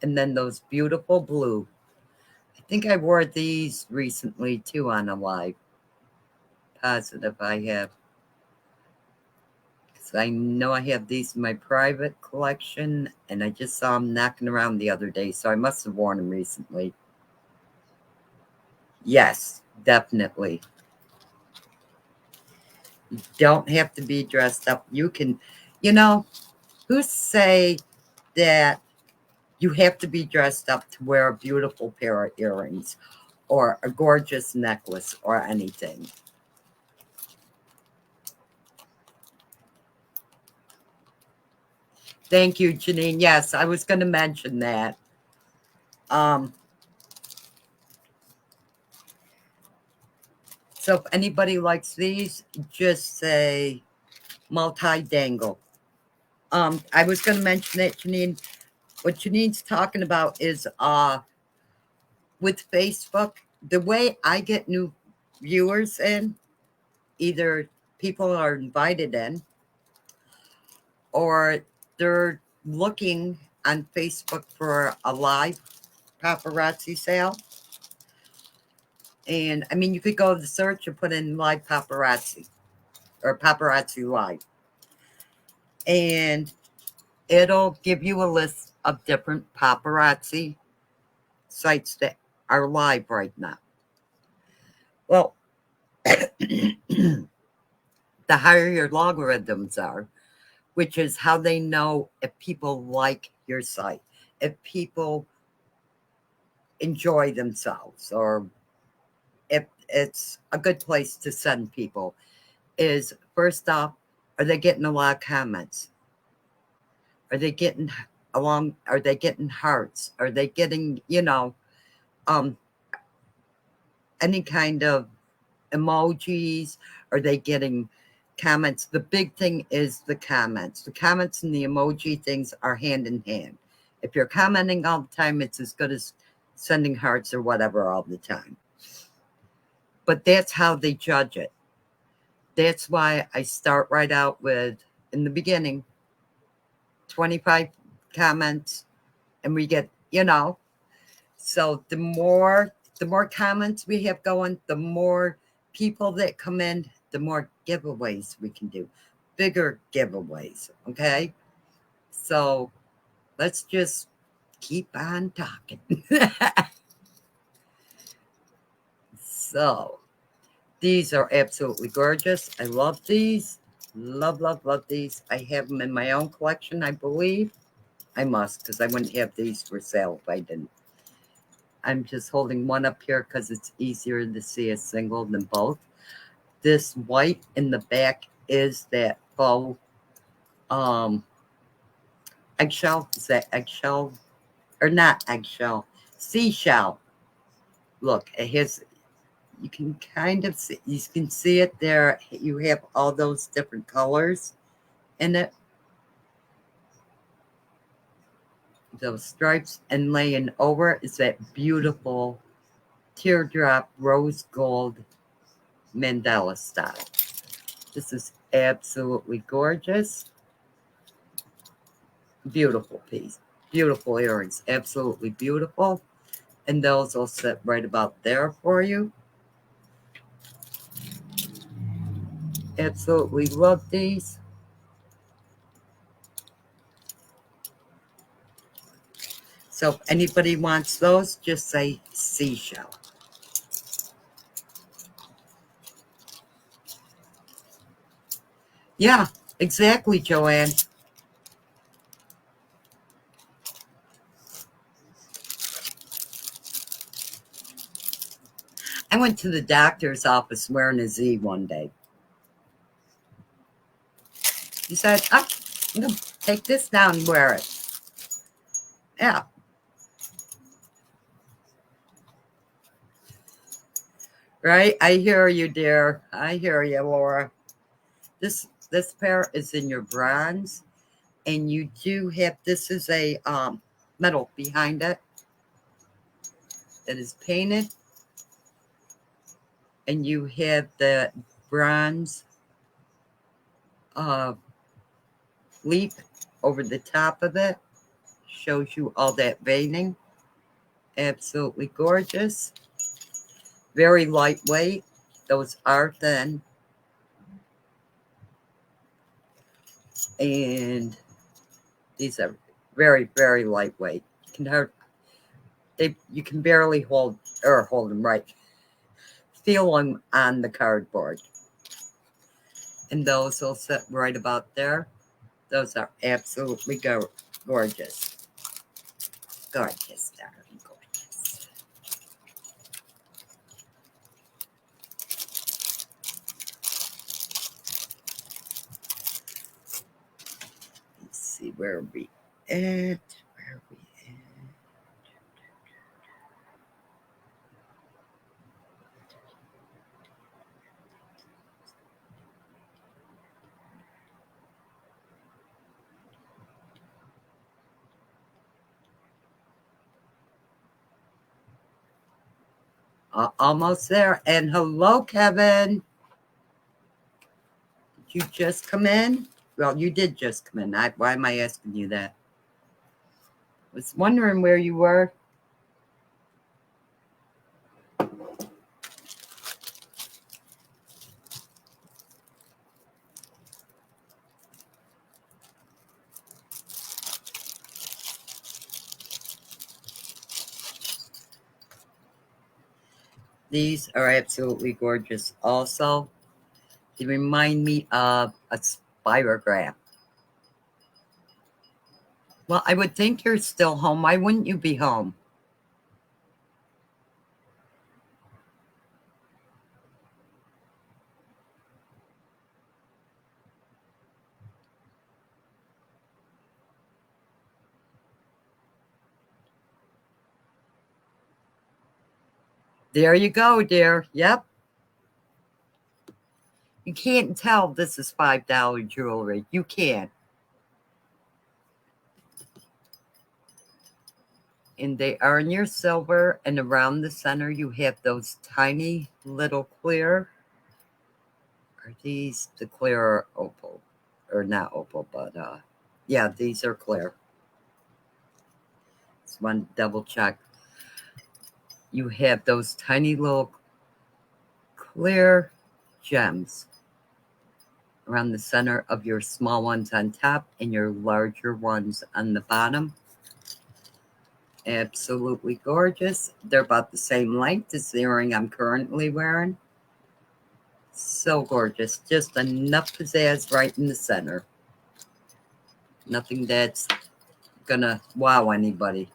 And then those beautiful blue. I think I wore these recently too on a live. Positive I have. Because I know I have these in my private collection. And I just saw them knocking around the other day. So I must have worn them recently. Yes, definitely. You don't have to be dressed up. You can, who say that you have to be dressed up to wear a beautiful pair of earrings or a gorgeous necklace or anything? Thank you, Janine. Yes, I was going to mention that. So if anybody likes these, just say multi-dangle. I was going to mention that, Janine. What Janine's talking about is with Facebook, The way I get new viewers in, either people are invited in or they're looking on Facebook for a live paparazzi sale. And I mean, you could go to the search and put in live paparazzi or paparazzi live, and it'll give you a list of different paparazzi sites that are live right now. Well, the higher your logarithms are, which is how they know if people like your site, if people enjoy themselves, or if it's a good place to send people, is first off, are they getting a lot of comments? Are they getting along? Are they getting hearts? Are they getting, um, any kind of emojis? Are they getting comments? The big thing is the comments. The comments and the emoji things are hand in hand. If you're commenting all the time, it's as good as sending hearts or whatever all the time. But that's how they judge it. That's why I start right out with, in the beginning, 25 comments, and we get, so the more comments we have going, the more people that come in, the more giveaways we can do, bigger giveaways. Okay, so let's just keep on talking. So these are absolutely gorgeous. I love these. Love, love, love these. I have them in my own collection, I believe. I must, because I wouldn't have these for sale if I didn't. I'm just holding one up here because it's easier to see a single than both. This white in the back is that faux eggshell. Is that eggshell? Or not eggshell? Seashell. Look, it has, you can kind of see, you can see it there. You have all those different colors in it. Those stripes, and laying over is that beautiful teardrop rose gold mandala style. This is absolutely gorgeous. Beautiful piece. Beautiful earrings. Absolutely beautiful. And those will sit right about there for you. Absolutely love these. So if anybody wants those, just say seashell. Yeah, exactly, Joanne. I went to the doctor's office wearing a Z one day. He said, oh, take this down and wear it. Yeah. Right? I hear you, dear. I hear you, Laura. This pair is in your bronze, and you do have, this is a metal behind it that is painted, and you have the bronze leaf over the top of it. Shows you all that veining. Absolutely gorgeous. Very lightweight. Those are thin. And these are very, very lightweight. You can barely hold them right. Feel them on the cardboard. And those will sit right about there. Those are absolutely gorgeous. Gorgeous, darling, gorgeous. Let's see, where are we at? Where are we at? Almost there. And hello, Kevin. Did you just come in? Well, you did just come in. Why am I asking you that? Was wondering where you were. These are absolutely gorgeous. Also, they remind me of a spirograph. Well, I would think you're still home. Why wouldn't you be home? There you go, dear. Yep. You can't tell this is $5 jewelry. You can't. And they are in your silver, and around the center you have those tiny little clear. Are these the clear opal? Or not opal, but yeah, these are clear. Just one double check. You have those tiny little clear gems around the center of your small ones on top and your larger ones on the bottom. Absolutely gorgeous. They're about the same length as the earring I'm currently wearing. So gorgeous. Just enough pizzazz right in the center. Nothing that's gonna wow anybody.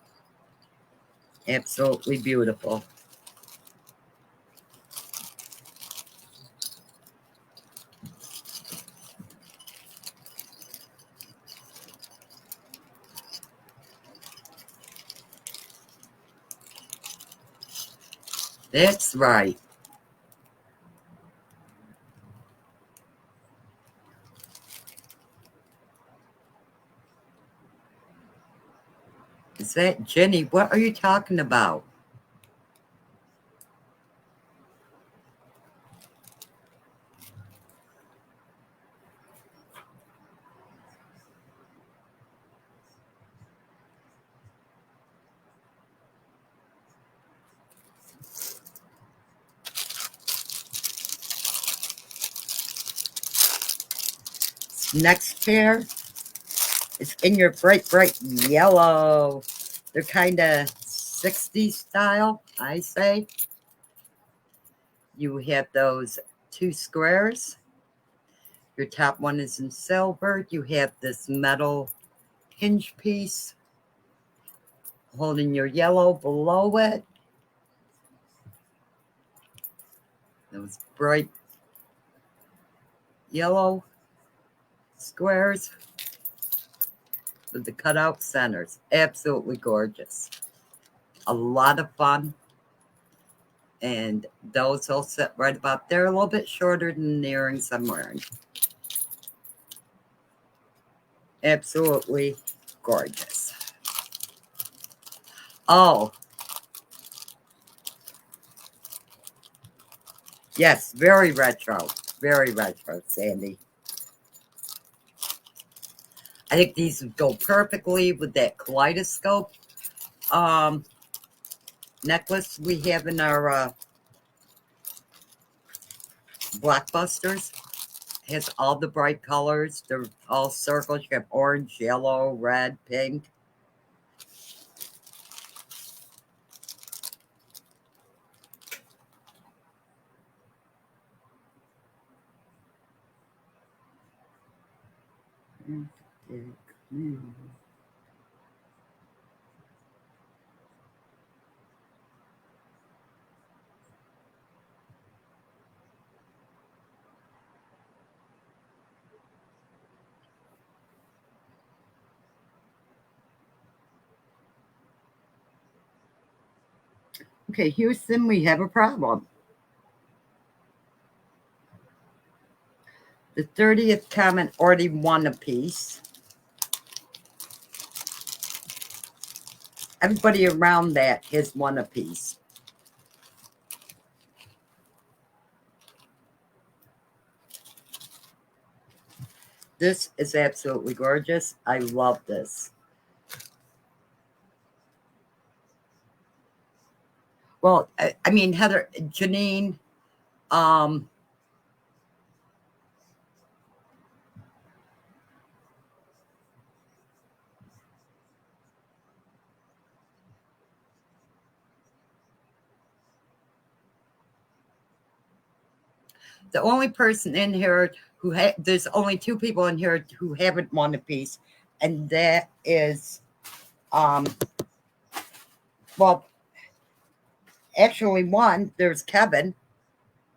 Absolutely beautiful. That's right. Is that Jenny? What are you talking about? Next pair is in your bright, bright yellow. They're kind of 60s style, I say. You have those two squares. Your top one is in silver. You have this metal hinge piece holding your yellow below it. Those bright yellow squares with the cutout centers. Absolutely gorgeous. A lot of fun. And those will sit right about there, a little bit shorter than the earrings I'm wearing. Absolutely gorgeous. Oh, yes, very retro. Very retro, Sandy. I think these would go perfectly with that kaleidoscope necklace we have in our blockbusters. It has all the bright colors. They're all circles. You have orange, yellow, red, pink. Okay, Houston, we have a problem. The 30th comment already won a piece. Everybody around that has won a piece. This is absolutely gorgeous. I love this. Well, I mean, Heather, Janine, um, the only person in here there's only two people in here who haven't won a piece, and that is, um, well, actually one, there's Kevin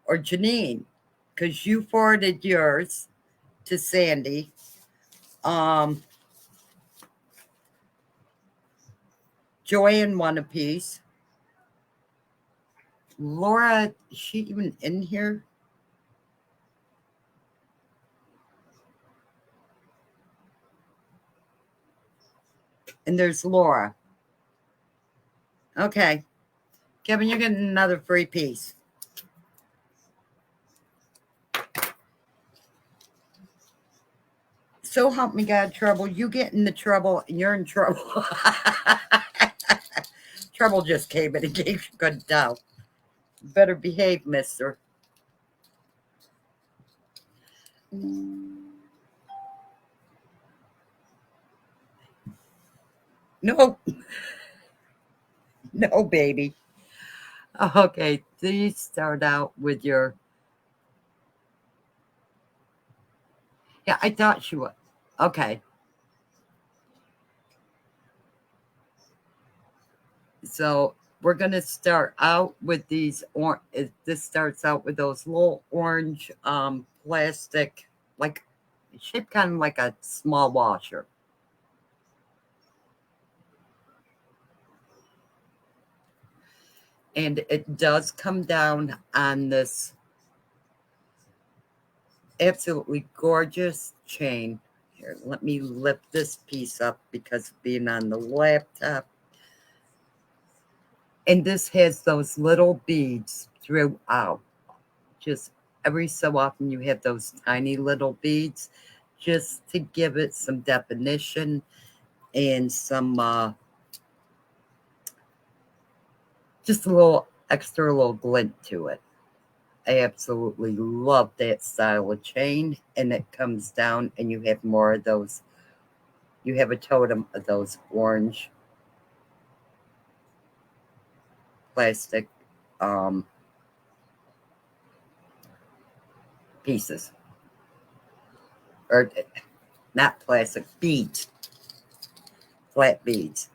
or Janine, because you forwarded yours to Sandy. Um, Joanne won a piece. Laura, is she even in here? And there's Laura. Okay. Kevin, you're getting another free piece. So help me God, trouble. You get in the trouble and you're in trouble. Trouble just came in and gave you good dough. Better behave, mister. No, no, baby. Okay, these start out with your. Yeah, I thought she would. Okay, so we're gonna start out with these. This starts out with those little orange plastic, like shaped kind of like a small washer. And it does come down on this absolutely gorgeous chain. Here, let me lift this piece up because being on the laptop. And this has those little beads throughout. Just every so often you have those tiny little beads just to give it some definition and some just a little extra little glint to it. I absolutely love that style of chain, and it comes down and you have more of those. You have a totem of those orange plastic um, pieces, or not plastic, beads, flat beads.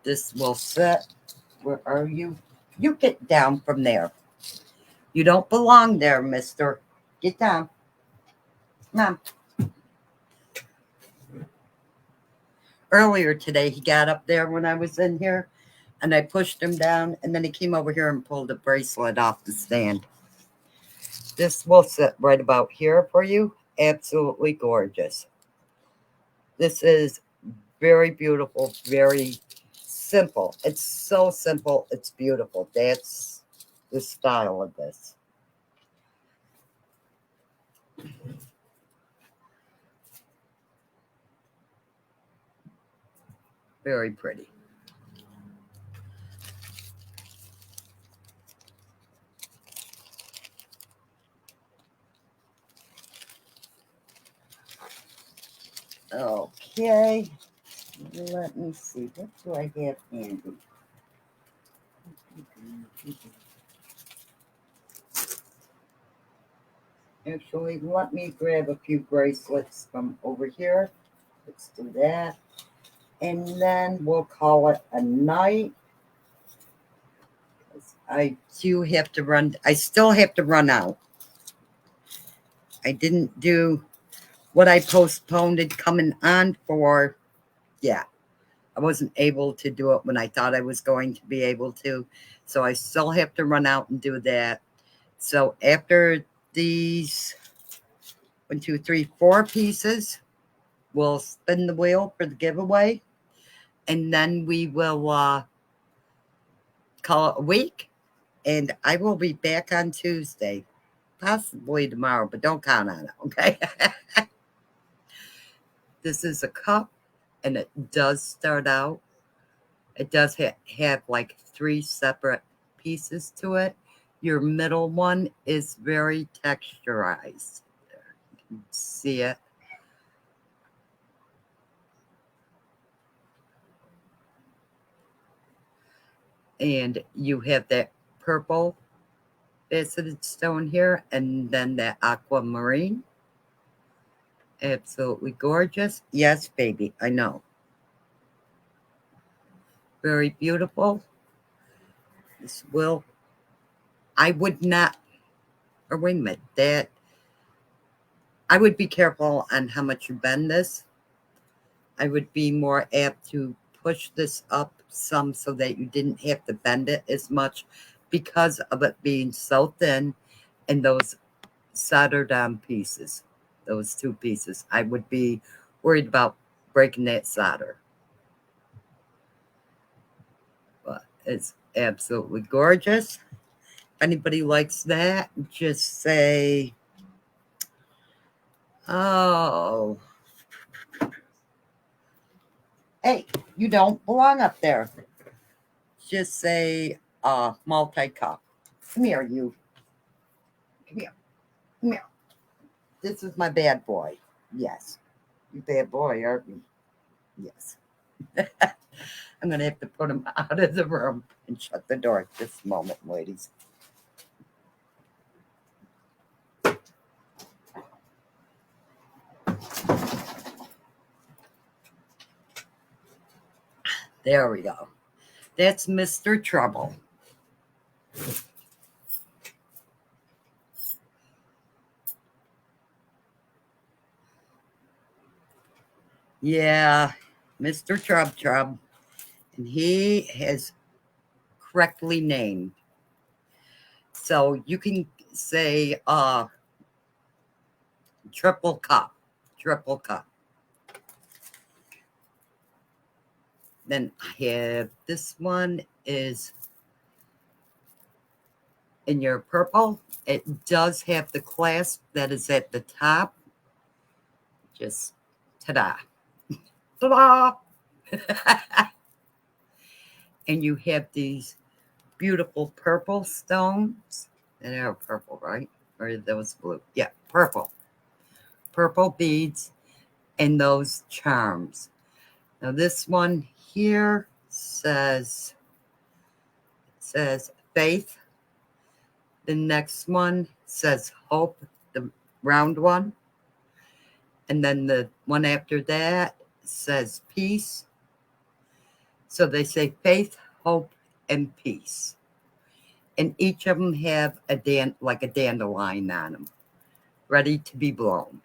This will set. Where are you? You get down from there. You don't belong there, mister. Get down. Come on. Earlier today, he got up there when I was in here, and I pushed him down, and then he came over here and pulled a bracelet off the stand. This will sit right about here for you. Absolutely gorgeous. This is very beautiful, very simple. It's so simple, it's beautiful. That's the style of this. Very pretty. Okay, let me see. What do I have handy? Actually, let me grab a few bracelets from over here. Let's do that. And then we'll call it a night. I do have to run. I still have to run out. I didn't do what I postponed it coming on for. Yeah, I wasn't able to do it when I thought I was going to be able to. So I still have to run out and do that. So after these 1, 2, 3, 4 pieces, we'll spin the wheel for the giveaway. And then we will call it a week. And I will be back on Tuesday, possibly tomorrow, but don't count on it, okay? This is a cup, and it does start out. It does have like 3 separate pieces to it. Your middle one is very texturized. There, you can see it. And you have that purple faceted stone here, and then that aquamarine. Absolutely gorgeous. Yes, baby, I know. Very beautiful. This will, I would not, or wait a minute, that, I would be careful on how much you bend this. I would be more apt to push this up some so that you didn't have to bend it as much because of it being so thin and those soldered on pieces, those 2 pieces. I would be worried about breaking that solder. But it's absolutely gorgeous. If anybody likes that, just say, oh, hey, you don't belong up there. Just say, multi-cup. Come here, you. Come here. Come here. This is my bad boy. Yes. You bad boy, aren't you? Yes. I'm going to have to put him out of the room and shut the door at this moment, ladies. There we go. That's Mr. Trouble. Yeah, Mr. Trub. And he has correctly named. So you can say triple cup. Triple cup. Then I have this one is in your purple. It does have the clasp that is at the top. Just ta-da. Ta-da! And you have these beautiful purple stones. They are purple, right? Or are those blue? Yeah, purple. Purple beads and those charms. Now this one here says faith. The next one says hope, the round one. And then the one after that says peace. So they say faith, hope, and peace. And each of them have like a dandelion on them, ready to be blown.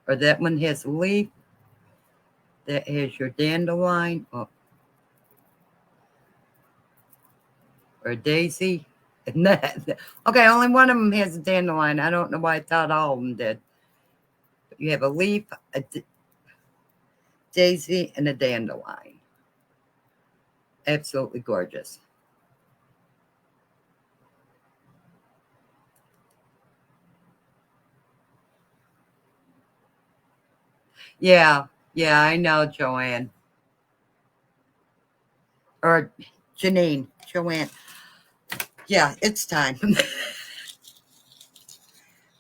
Or that one has a leaf. That has your dandelion. Or a daisy. And that, okay, only one of them has a dandelion. I don't know why I thought all of them did. But you have a leaf, a daisy, and a dandelion. Absolutely gorgeous. Yeah, I know, Joanne. Or Janine, Joanne. Yeah, it's time.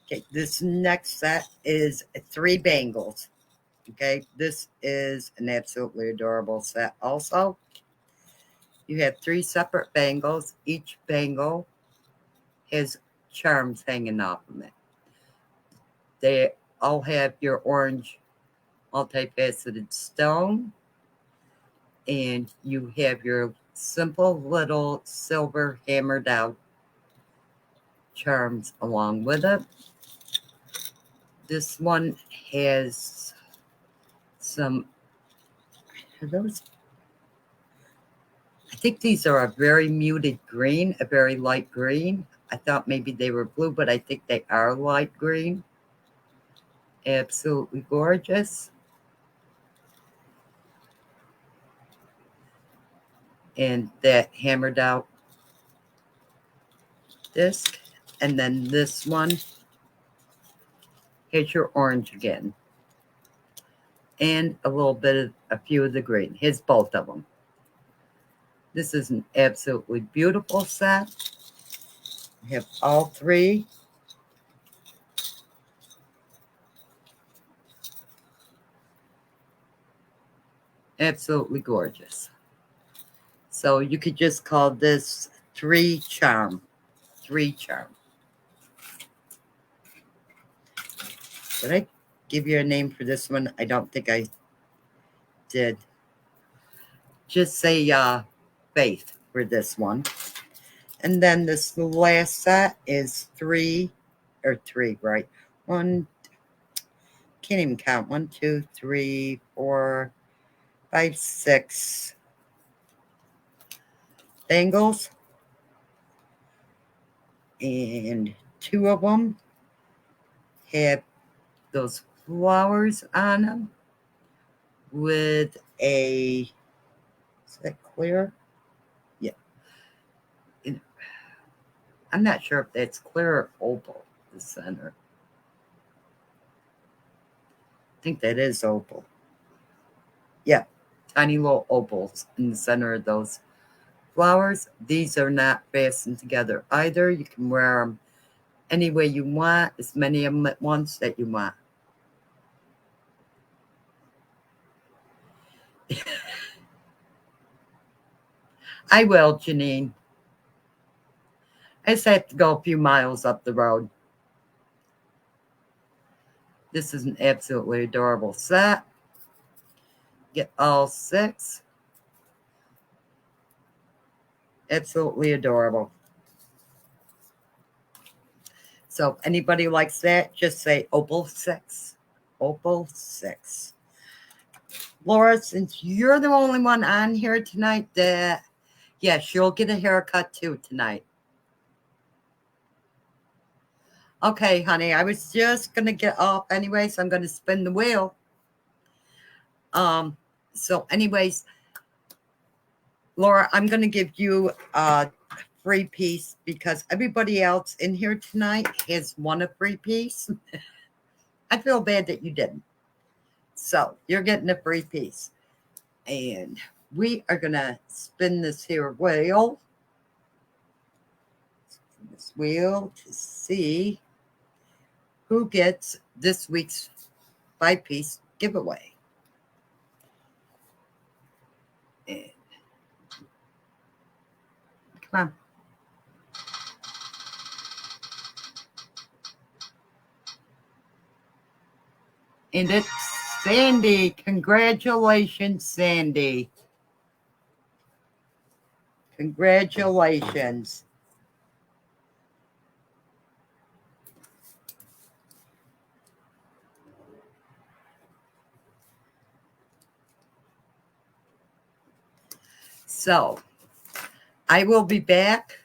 Okay, this next set is 3 bangles. Okay, this is an absolutely adorable set also. You have 3 separate bangles. Each bangle has charms hanging off of it. They all have your orange multifaceted stone. And you have your simple little silver hammered out charms along with it. This one has some, are those? I think these are a very muted green, a very light green. I thought maybe they were blue, but I think they are light green. Absolutely gorgeous. And that hammered out disc. And then this one Here's your orange again. And a few of the green. Here's both of them. This is an absolutely beautiful set. We have all three. Absolutely gorgeous. So you could just call this 3 Charm. 3 Charm. Did I give you a name for this one? I don't think I did. Just say Faith for this one. And then this last set is 3, right? One, can't even count. 1, 2, 3, 4, 5, 6 bangles. And 2 of them have those flowers on them with a, is that clear? Yeah. I'm not sure if that's clear or opal, the center. I think that is opal. Yeah, tiny little opals in the center of those flowers. These are not fastened together either. You can wear them any way you want, as many of them at once that you want. I will, Janine. I just have to go a few miles up the road. This is an absolutely adorable set. Get all 6. Absolutely adorable. So if anybody likes that, just say Opal 6. Opal 6. Laura, since you're the only one on here tonight that, yes, you'll get a haircut too tonight. Okay, honey, I was just going to get off anyway, so I'm going to spin the wheel. So anyways, Laura, I'm going to give you a free piece because everybody else in here tonight has won a free piece. I feel bad that you didn't. So you're getting a free piece. And we are going to spin this here wheel. Spin this wheel to see who gets this week's 5-piece giveaway. And come on. And it's Sandy. Congratulations, Sandy. Congratulations. So, I will be back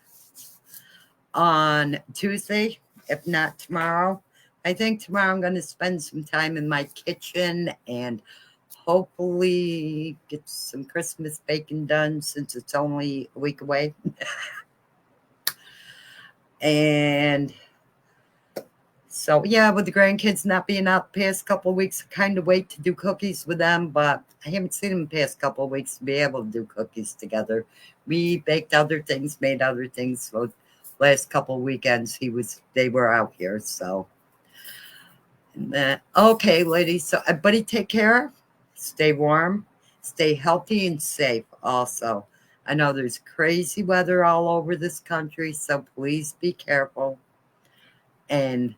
on Tuesday, if not tomorrow. I think tomorrow I'm going to spend some time in my kitchen and hopefully get some Christmas baking done since it's only a week away. And so, yeah, with the grandkids not being out the past couple of weeks, I kind of wait to do cookies with them, but I haven't seen them the past couple of weeks to be able to do cookies together. We baked other things, made other things. So last couple of weekends, they were out here. So, okay, ladies. So, everybody take care. Stay warm. Stay healthy and safe also. I know there's crazy weather all over this country, so please be careful. And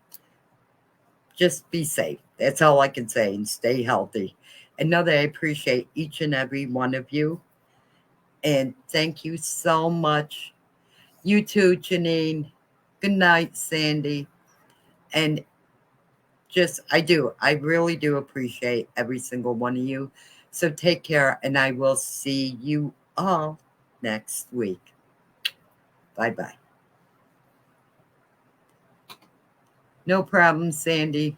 just be safe. That's all I can say, and stay healthy. And know that I appreciate each and every one of you. And thank you so much. You too, Janine. Good night, Sandy. And I really do appreciate every single one of you. So take care, and I will see you all next week. Bye-bye. No problem, Sandy.